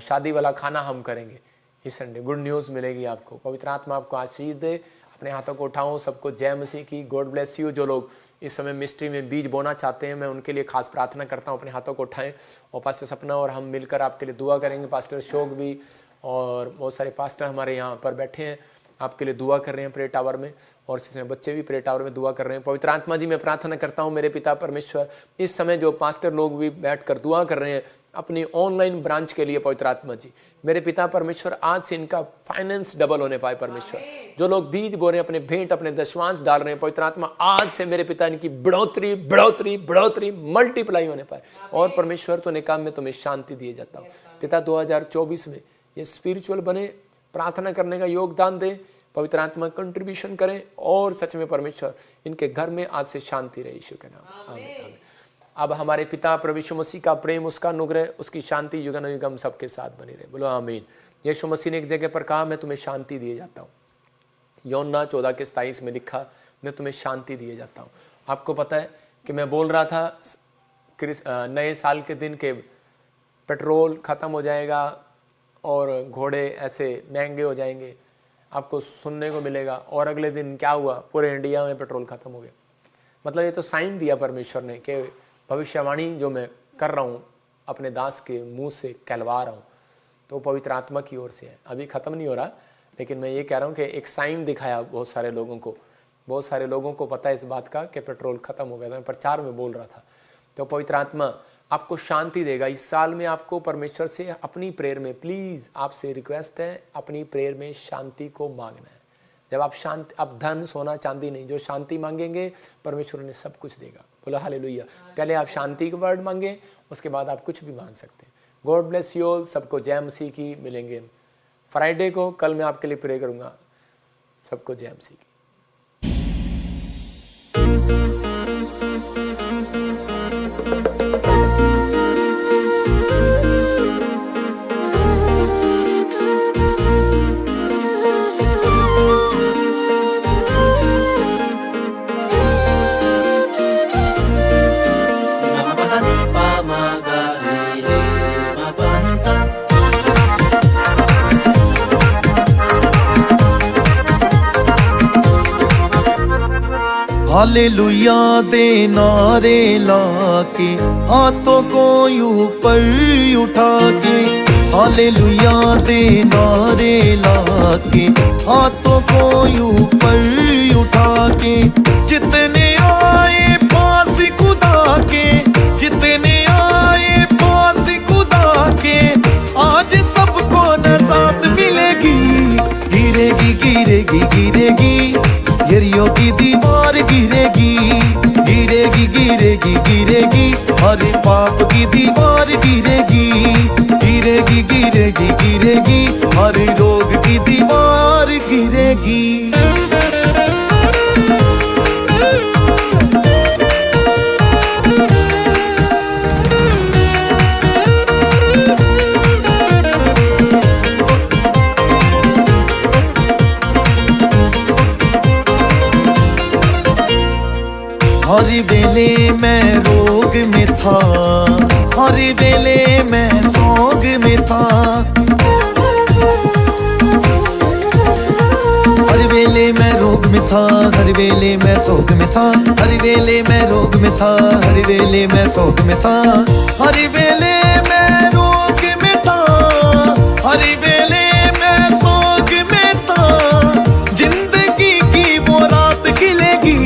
शादी वाला खाना हम करेंगे इस संडे। गुड न्यूज़ मिलेगी आपको। पवित्र आत्मा आपको आशीष दे। अपने हाथों को उठाऊं, सबको जय मसीह की, गॉड ब्लेस यू। जो लोग इस समय मिस्ट्री में बीज बोना चाहते हैं, मैं उनके लिए खास प्रार्थना करता हूं। अपने हाथों को उठाएं और पास्टर सपना और हम मिलकर आपके लिए दुआ करेंगे। पास्टर शोक भी और बहुत सारे पास्टर हमारे यहाँ पर बैठे हैं, आपके लिए दुआ कर रहे हैं प्रे टावर में, और इस समय बच्चे भी प्रे टावर में दुआ कर रहे हैं। पवित्र आत्मा जी मैं प्रार्थना करता हूँ मेरे पिता परमेश्वर, इस समय जो पास्टर लोग भी बैठकर दुआ कर रहे हैं अपनी ऑनलाइन ब्रांच के लिए, पवित्र आत्मा जी मेरे पिता परमेश्वर आज से इनका फाइनेंस डबल होने पाए। परमेश्वर जो लोग बीज बो रहे हैं, अपने भेंट, अपने दशवांश डाल रहे हैं, पवित्र आत्मा आज से मेरे पिता इनकी बढ़ोतरी बढ़ोतरी बढ़ोतरी मल्टीप्लाई होने पाए। और परमेश्वर तो निकाम में तुम्हें शांति दिए जाता हूँ पिता। 2024 में ये स्पिरिचुअल बने, प्रार्थना करने का योगदान दें, पवित्र आत्मा कंट्रीब्यूशन करें, और सच में परमेश्वर इनके घर में आज से शांति रहे यीशु के नाम, आमीन आमीन। अब हमारे पिता प्रभु यीशु मसीह का प्रेम, उसका अनुग्रह, उसकी शांति युगन युगम सबके साथ बनी रहे। बोलो आमीन। यीशु मसीह ने एक जगह पर कहा मैं तुम्हें शांति दिए जाता हूँ। यूहन्ना 14:27 में लिखा मैं तुम्हें शांति दिए जाता हूँ। आपको पता है कि मैं बोल रहा था नए साल के दिन के पेट्रोल ख़त्म हो जाएगा और घोड़े ऐसे महंगे हो जाएंगे, आपको सुनने को मिलेगा। और अगले दिन क्या हुआ, पूरे इंडिया में पेट्रोल ख़त्म हो गया। मतलब ये तो साइन दिया परमेश्वर ने कि भविष्यवाणी जो मैं कर रहा हूँ अपने दास के मुंह से कहलवा रहा हूँ, तो पवित्र आत्मा की ओर से है। अभी ख़त्म नहीं हो रहा, लेकिन मैं ये कह रहा हूँ कि एक साइन दिखाया बहुत सारे लोगों को। बहुत सारे लोगों को पता है इस बात का कि पेट्रोल ख़त्म हो गया था। मैं प्रचार में बोल रहा था। तो पवित्र आत्मा आपको शांति देगा इस साल में। आपको परमेश्वर से अपनी प्रेयर में, प्लीज़ आपसे रिक्वेस्ट है, अपनी प्रेयर में शांति को मांगना है। जब आप शांति, आप धन सोना चांदी नहीं, जो शांति मांगेंगे परमेश्वर ने सब कुछ देगा। बोलो हालेलुया। पहले आप शांति का वर्ड मांगे, उसके बाद आप कुछ भी मांग सकते हैं। God bless you all. सबको जय मसीह की। मिलेंगे फ्राइडे को, कल मैं आपके लिए प्रे करूंगा। सबको जय मसीह की। हालेलुया दे नारे लाके हाथों को ऊपर उठा के, हालेलुया दे नारे लाके हाथों को ऊपर उठा के, जितने आए पास खुदा के, जितने आए पास खुदा के, आज सबको नजात मिलेगी। गिरेगी गिरेगी गिरेगी यरीयो की दीवार गिरेगी, गिरेगी गिरेगी गिरेगी हर पाप की दीवार गिरेगी, गिरेगी गिरेगी गिरेगी हर रोग की दीवार गिरेगी। हर वेले मैं रोग में था, हर वेले मैं सोग में था, हर वेले मैं रोग में था, हर वेले मैं सोग में था, हर वेले मैं रोग में था, हर वेले मैं सोग में था, हर वेले मैं रोग में था, हर वेले मैं सोग में था। जिंदगी की वो रात गिलेगी,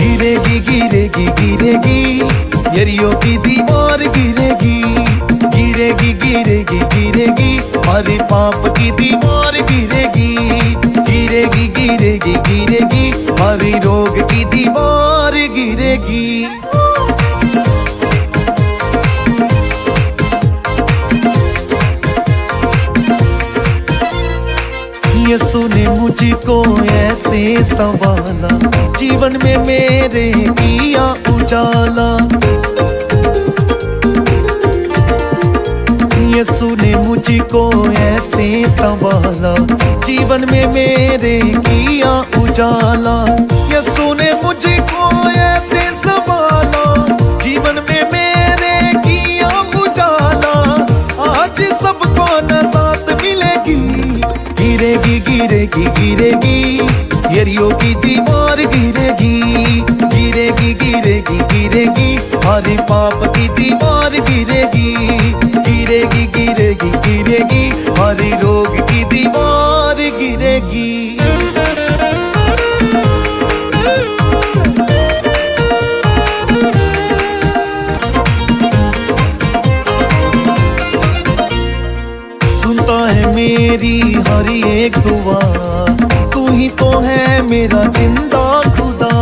गिरेगी गिरेगी गिरेगी यरीयो की दीवार गिरेगी, गिरेगी गिरेगी गिरेगी हर पाप की दीवार गिरेगी, गिरेगी गिरेगी गिरेगी हर रोग की दीवार गिरेगी। यीशु ने मुझको ऐसे संभाला, जीवन में मेरे किया उजाला। यीशु ने मुझको ऐसे संभाला, जीवन में मेरे किया उजाला। यीशु ने मुझको ऐसे संभाला, जीवन में मेरे किया उजाला। आज सबको नजात मिलेगी, गिरेगी गिरेगी गिरेगी यरीयो की दीवार गिरेगी, गिरेगी गिरेगी गिरेगी हर पाप की दीवार गिरेगी, गिरेगी गिरेगी गिरेगी हर रोग की दीवार गिरेगी। सुनता है मेरी हर एक दुआ, तू ही तो है मेरा जिंदा खुदा।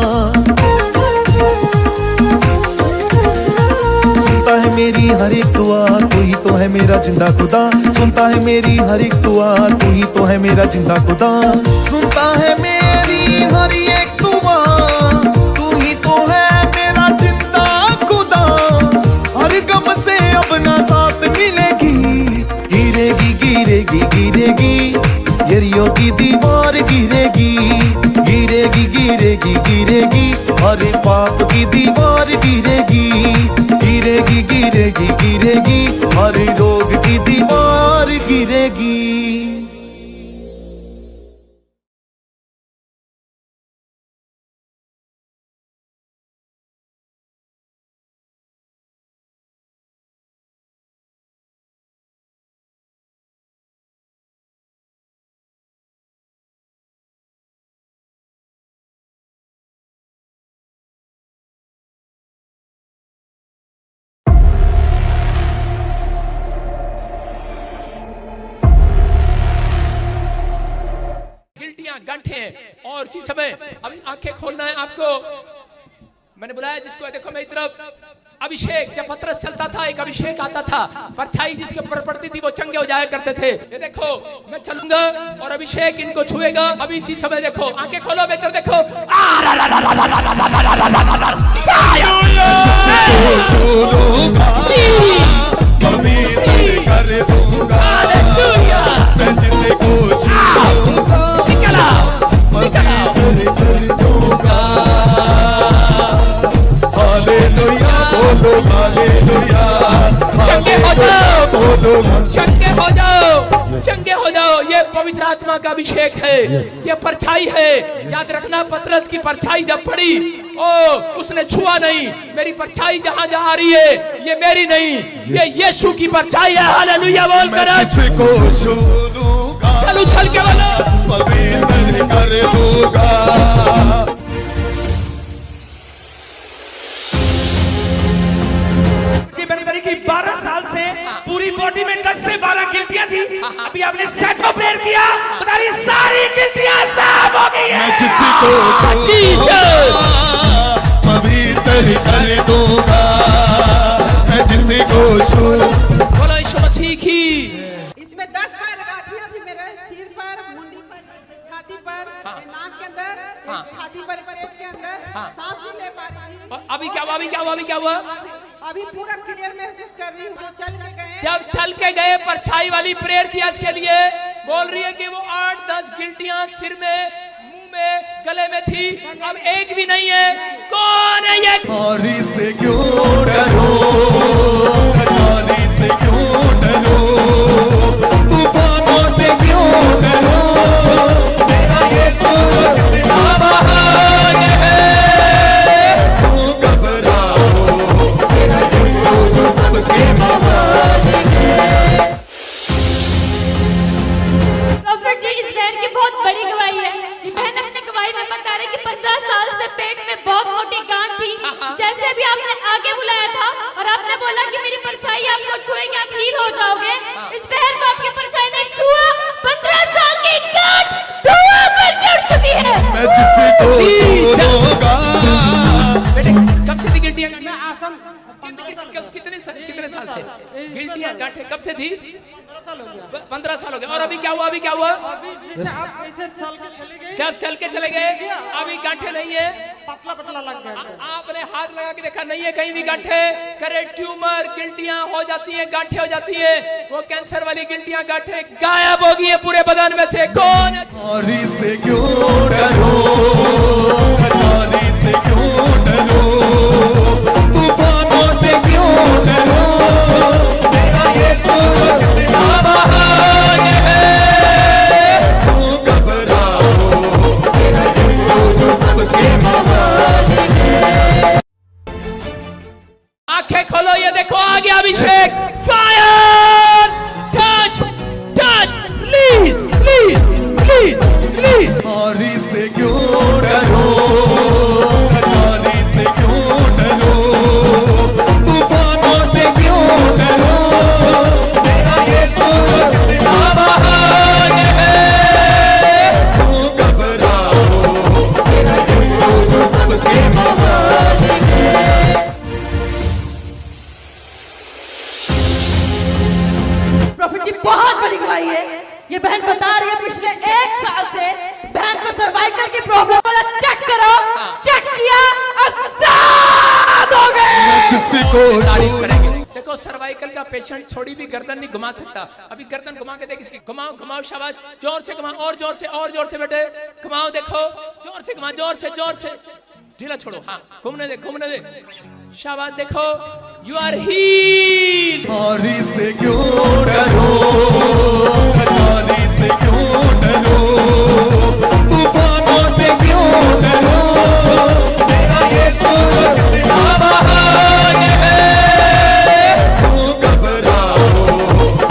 सुनता है मेरी हर एक दुआ, तू ही तो है मेरा जिंदा खुदा। सुनता है मेरी हर एक दुआ, तू ही तो है मेरा जिंदा खुदा। सुनता है मेरी हर एक दुआ, तू ही तो है मेरा जिंदा खुदा। हर गम से अब नजात मिलेगी, गिरेगी गिरेगी गिरेगी यरीयो की दीवार गिरेगी, गिरेगी गिरेगी गिरेगी हर पाप की दीवार गिरेगी, गिरेगी गिरेगी गिरेगी हर रोग की दीवार गिरेगी। गिल्टियां गांठे हैं। और इसी समय अभी आंखें खोलना है आपको। मैंने बुलाया जिसको, देखो मेरी तरफ। अभिषेक, जब पतरस चलता था एक अभिषेक आता था, परछाई जिसके ऊपर पड़ती थी वो चंगे हो जाया करते थे। ये देखो मैं चलूंगा और अभिषेक इनको छुएगा। अभी इसी समय देखो, आंखें खोलो बेहतर देखो। चंगे हो जाओ, चंगे हो जाओ, चंगे हो जाओ। ये पवित्र आत्मा का अभिषेक है, ये परछाई है। याद रखना, पतरस की परछाई जब पड़ी, ओ उसने छुआ नहीं। मेरी परछाई जहां जहां आ रही है, ये मेरी नहीं, ये यीशु की परछाई है। हालेलुया बोल कर चलो, चल के बोलो, पवित्र कर दूंगा। की 12 साल से पूरी बॉडी में 10 से 12 गिल्टियां थी। अभी आपने शैडो प्रेयर किया, तुम्हारी सारी गिल्टियां साफ हो गई है। मैं जिसको पवित्र कर दूंगा, मैं जिसको बोलो यीशु मसीह की। इसमें 10 बार गांठियां थी मेरे सिर पर, मुंडी पर, छाती पर, नाक के अंदर, छाती पर, पेट के अंदर, सांस नहीं ले पा रही थी। अभी क्या हुआ? अभी क्या हुआ? अभी क्या हुआ? अभी पूरा क्लियर महसूस कर रही हूँ। जो चल के गए, जब चल के गए, परछाई वाली प्रेयर किया इसके लिए। बोल रही है कि वो 8-10 गिल्टियां सिर में, मुंह में, गले में थी, अब एक भी नहीं है। कौन है ये? खजानी से क्यों डरो, खजानी से क्यों डरो, तूफानों से क्यों डरो, मेरा यीशु कितना महान है। क्यों घबराओ, मेरा यीशु सबसे महान है। प्रॉफिट जी, इस बहन की बहुत बड़ी गवाही है। ये बहन अपने गवाही में बता रही कि 15 साल से पेट में बहुत मोटी गांठ थी। जैसे भी आपने आगे बुलाया था और आपने बोला कि मेरी परछाई आपको छुएगी, आप हील हो जाओगे। इस बहन को आपकी परछाई ने छुआ, 15 साल की गांठ धुआं करके उठ चुकी है। मैं जिसको छूऊंगा। बेटे कब से थी गिल्टियां? मैं आसम कितने साल से गिल्टियां गांठे कब से थी? 15 साल हो गए। और अभी क्या हुआ? अभी क्या हुआ? जब चल के चले गए, अभी गांठे नहीं है, पतला पतला लग गया। आपने हाथ लगा के देखा, नहीं है कहीं भी गांठे। करे ट्यूमर, गिल्टियां हो जाती है, गांठे हो जाती है। वो कैंसर वाली गिल्टियां, गांठे गायब हो गई है पूरे बदन में से। कौन है? खजानी से क्यों डरो, खजानी से क्यों डरो, तूफानों से क्यों डरो, मेरा यीशु कितना महान है। क्यों घबराओ, मेरा यीशु सबसे महान है। आंखें खोलो, ये देखो आ गया Abhishek. Fire! Touch! Touch! Please please please please. खजानी से क्यों डरो, खजानी से क्यों डरो, तूफानों से क्यों डरो, मेरा यीशु कितना महान है। क्यों घबराओ, मेरा यीशु सबसे महान है। प्रॉफिट जी, बहुत बड़ी गवाही है। ये बहन बता रही है पिछले 1 साल से बहन को सर्वाइकल की प्रॉब्लम वाला चेक करो, चेक किया, आजाद हो गए। जिसको तारीफ करेंगे। देखो सर्वाइकल का पेशेंट थोड़ी भी गर्दन नहीं घुमा सकता। अभी गर्दन घुमा के देख इसकी, घुमाओ घुमाओ, शाबाश, जोर से घुमाओ, और जोर से, और जोर से बेटे घुमाओ, देखो जोर से घुमाओ, जोर से, जोर से, ढीला छोड़ो, हाँ घूमने दे, घूमने दे, शाबाश। देखो यू आर हील्ड। खजानी से क्यों डरो, खजानी से क्यों डरो, तूफानों से क्यों डरो, मेरा यीशु कितना महान है। क्यों घबराओ,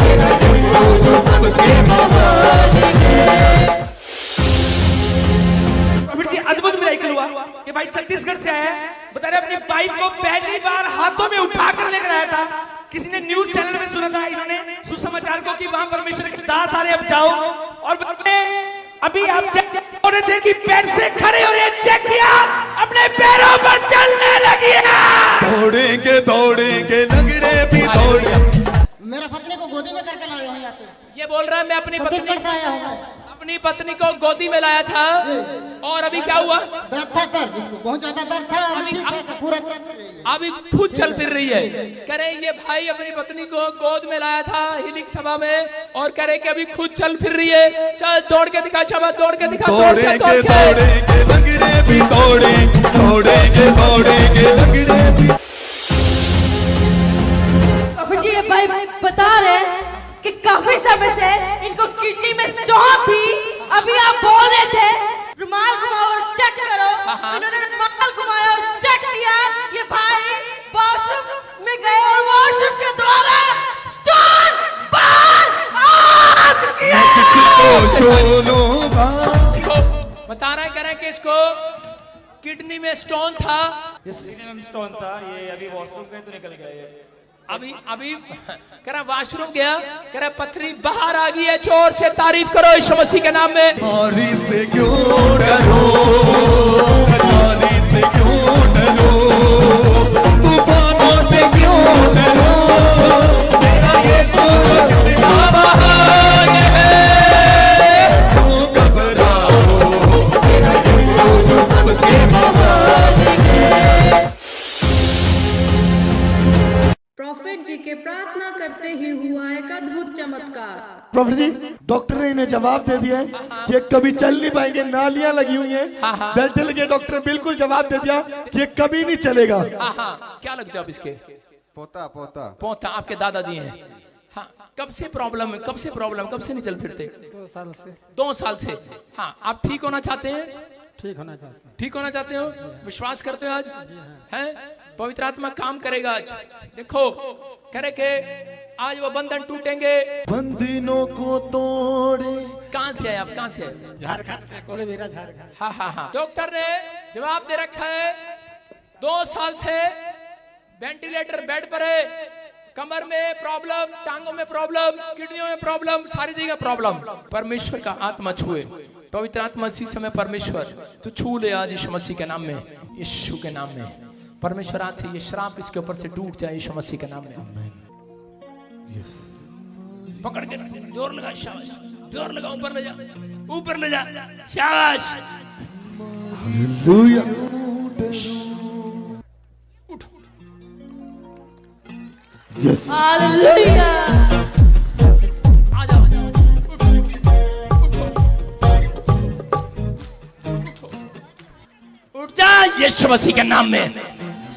मेरा यीशु सबसे महान है। प्रॉफिट जी, अद्भुत मिरेकल हुआ कि भाई छत्तीसगढ़ से आया है, बता रहे अपनी वाइफ को पहली बार हाथों में उठाकर लेकर आया था। किसी ने न्यूज चैनल में सुना था, इन्होंने सुसमाचार को कि वहां परमेश्वर के दास आ रहे, अब जाओ और अभी आप थोड़ी देर की पैर से खड़े हो रहे, चेक किया, अपने पैरों पर चलने लगी है। दौड़ेंगे दौड़ेंगे लंगड़े भी दौड़े। मेरा पत्नी को गोदी में करके लाया हूँ यहाँ पे। ये बोल रहा है मैं अपनी पत्नी को गोदी में लाया था, और अभी क्या हुआ? दर्द था सर, इसको बहुत ज्यादा दर्द था, पूरा अभी खुद चल फिर रही है। कह रहे ये भाई अपनी पत्नी को गोद में लाया था हीलिंग सभा में, और कह रहे कि अभी खुद चल फिर रही है। चल दौड़ के दिखा शाबाश, दौड़ के दिखा। दौड़ेंगे दौड़ेंगे लंगड़े भी दौड़े, दौड़ेंगे दौड़ेंगे लंगड़े भी। जी ये भाई बता रहे कि काफी समय से इनको किडनी में स्टोन थी। अभी आप बोल रहे थे रुमाल घुमाओ और चेक करो, इन्होंने रुमाल घुमाया और चेक किया। ये भाई वॉशरूम में गए और वॉशरूम के द्वारा स्टोन बाहर आ चुकी है। बता रहा है, कह रहे कि इसको किडनी में स्टोन था। स्टोन था, ये अभी वॉशरूम गए तो निकल गया ये। अभी कह रहा वॉशरूम गया, कह रहा पथरी बाहर आ गई है। जोर से तारीफ करो यीशु मसीह के नाम में। हारी से क्यों डरो, हारी से क्यों डरो, तूफानों से क्यों डरो, मेरा यीशु तो कितना महान है। क्यों घबराओ, मेरा यीशु तो सबसे महान है। प्रॉफिट जी के प्रार्थना करते ही हुआ एक अद्भुत चमत्कार। प्रॉफिट जी, डॉक्टर ने इन्हें जवाब दे दिया है कि ये कभी चल नहीं पाएंगे, नालियां लगी हुई हैं, बेल्ट लगे। डॉक्टर ने बिल्कुल जवाब दे दिया कि ये कभी नहीं चलेगा। क्या लगता है आप इसके? पोता आपके दादाजी हैं। हाँ, कब से प्रॉब्लम है? कब से नहीं चल फिरते? 2 साल से। 2 साल से। हाँ, आप ठीक होना चाहते हैं? ठीक होना चाहते हो? विश्वास करते हो आज? हैं? पवित्र आत्मा काम करेगा आज। देखो कह रहे के आज वो बंधन टूटेंगे, बंधनों को तोड़े। कहाँ से आए आप? कहाँ से आए? झारखंड से, कोलेबिरा झारखंड। हाँ। डॉक्टर ने जवाब दे रखा है 2 साल से वेंटिलेटर बेड पर है। कमर में प्रॉब्लम, टांगों में प्रॉब्लम, किडनियों में प्रॉब्लम, सारी जगह प्रॉब्लम। परमेश्वर का आत्मा छुए, पवित्र आत्मा इसी समय परमेश्वर तू छू ले आज यीशु मसीह के नाम में, यीशु के नाम में। परमेश्वर आज से ये श्राप इसके ऊपर से टूट जाए यीशु मसीह के नाम में। पकड़ के जोर लगा, शाबाश, जोर लगा, ऊपर ले जा, ऊपर ले जा, शाबाश। हालेलुया। उठ। यस। हालेलुया। आ जाओ, उठ जा यीशु मसीह के नाम में।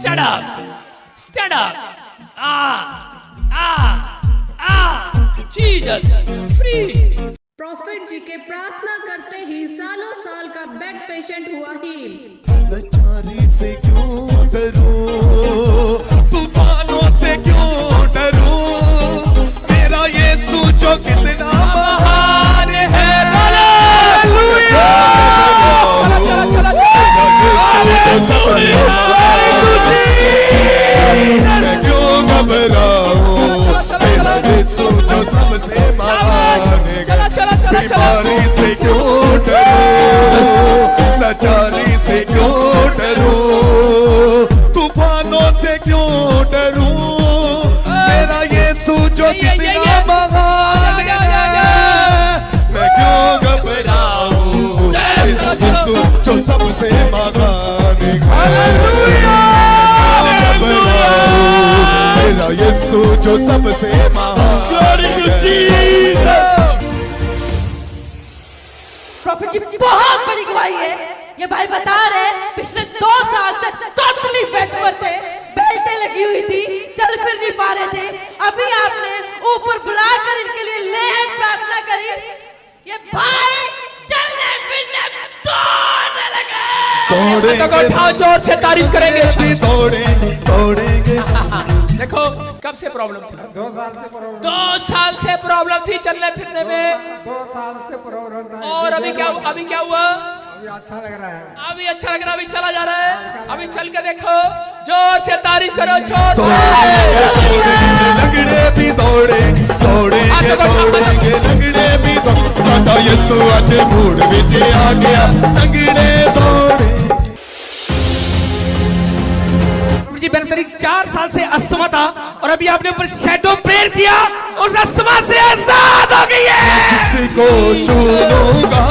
Stand up, stand up. Jesus, free. Prophet ji के प्रार्थना करते ही सालों साल का बेड पेशेंट हुआ हील। लाचारी से क्यों डरो, तूफानों से क्यों डरो, मेरा यीशु जो कितना महान है। हालेलुया। मैं क्यों घबराऊं, मेरा यीशु जो सबसे महान है। बीमारी से क्यों डरो, लाचारी से क्यों डरो, तूफानों से क्यों डरूं, मेरा यीशु जो कितना महान है। मैं क्यों घबराऊं, मेरा यीशु जो सबसे महान है। मेरा यीशु जो सबसे महान है। प्रॉफिट जी बहुत बड़ी गवाही है। ये भाई बता रहे पिछले 2 साल से टोटली बेड पर थे, बेल्टें लगी हुई थी, चल फिर नहीं पा रहे थे। अभी आपने ऊपर बुलाकर इनके लिए लेहन प्रार्थना करी, ये भाई चलने फिरने दौड़ने लगे। दौड़ेंगे, जोर से तारीफ करेंगे। दौड़ेंगे। देखो कब से प्रॉब्लम थी? 2 साल से प्रॉब्लम। 2 साल से प्रॉब्लम थी चलने फिरने में। 2 साल से प्रॉब्लम था। और अभी क्या हुआ? अभी अच्छा लग रहा है। अभी अच्छा लग रहा है, अभी चला जा रहा है। अभी चल के देखो, जोर से तारीफ करो, जोर से। लगड़े भी दौड़े, दौड़ेंगे, दौड़ेंगे, लगड़े भी साडा यसू अज मूड विच आ गया तगड़े दौड़े। जी बेनतरी 4 साल से अस्थमा था और अभी आपने ऊपर शैडो प्रेयर किया, उस अस्थमा से आजाद हो गई है। जिसको छू लूंगा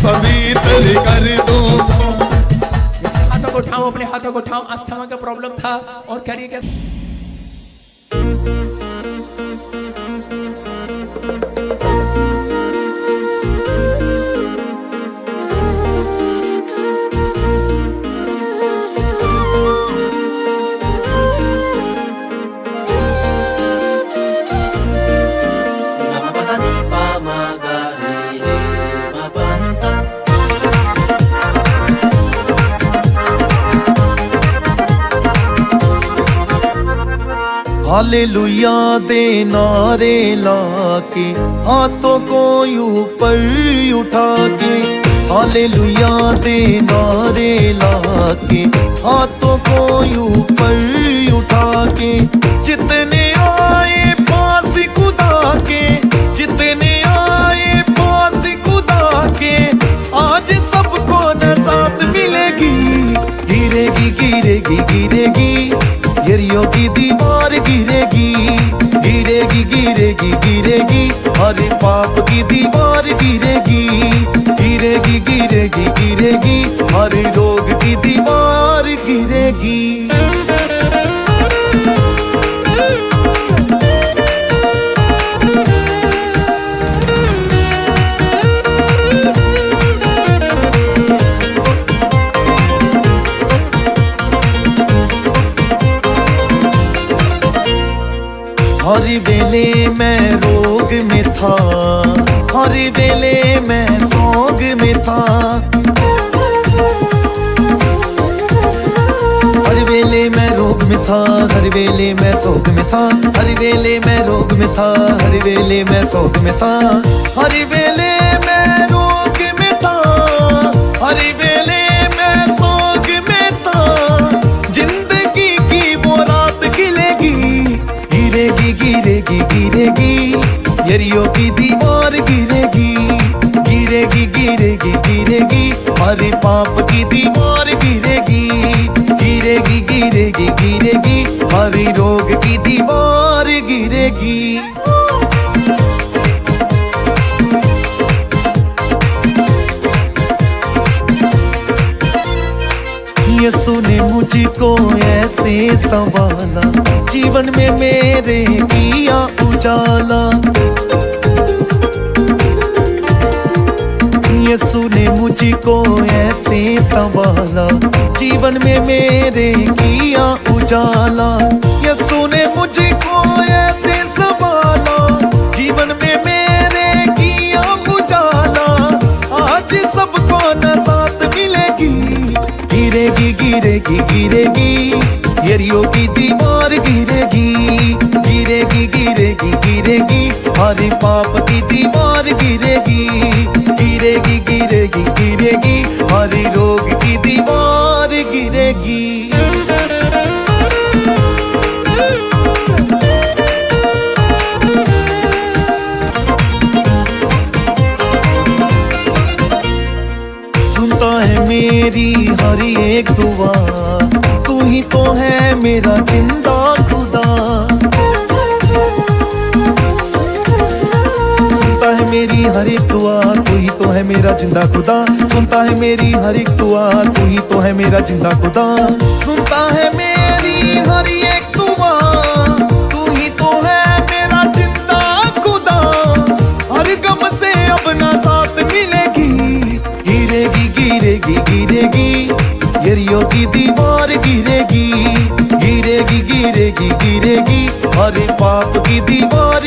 पवित्र कर दूंगा। हाथों को उठाओ, अपने हाथों को उठाओ। अस्थमा का प्रॉब्लम था और कह रही है क्या? हालेलुया दे नारे लाके हाथों को ऊपर उठा के, हालेलुया दे नारे लाके हाथों को ऊपर उठा के, जितने आए पास खुदा के, जितने आए पास खुदा के, आज सबको नजात मिलेगी। गिरेगी गिरेगी गिरेगी यरीहो की दीवार गिरेगी, गिरेगी गिरेगी गिरेगी हर पाप की दीवार गिरेगी, गिरेगी गिरेगी गिरेगी हर रोग की दीवार गिरेगी। हर वेले मैं रोग में था, हर वेले मैं सोग में था, हर वेले मैं रोग में था, हर वेले मैं सोग में था, हर वेले मैं रोग में था, हर वेले मैं सोग में था, हर वेले मैं रोग में था, हर वेले मैं सोग में था। जिंदगी की वो रात खिलेगी, गिरेगी गिरेगी गिरेगी यरीहो की दीवार गिरेगी, गिरेगी गिरेगी गिरेगी हर पाप की दीवार गिरेगी, गिरेगी गिरेगी गिरेगी हर रोग की दीवार गिरेगी। यसू ने मुझको ऐसे संभाला, जीवन में मेरे किया उजाला। यसू ने मुझको ऐसे संभाला, जीवन में मेरे किया उजाला। यसू ने मुझको ऐसे संभाला, जीवन में मेरे किया उजाला। आज सबको नजात मिलेगी, गिरेगी गिरेगी गिरेगी यरीहो की दीवार गिरेगी, गिरेगी गिरेगी गिरेगी हर पाप की दीवार गिरेगी, गिरेगी गिरेगी गिरेगी हर रोग की दीवार गिरेगी। सुनता है मेरी हर एक दुआ, तू ही तो है मेरा जिंदा खुदा। सुनता है मेरी हर एक दुआ, तू ही तो है मेरा जिंदा खुदा। सुनता है मेरी हर एक दुआ, तू ही तो है मेरा जिंदा खुदा। सुनता है मेरी हर एक दुआ, तू ही तो है मेरा जिंदा खुदा। हर गम से अब नजात मिलेगी, गिरेगी गिरेगी गिरेगी यरीहो की दीवार गिरेगी, गिरेगी गिरेगी गिरेगी हर पाप की दीवार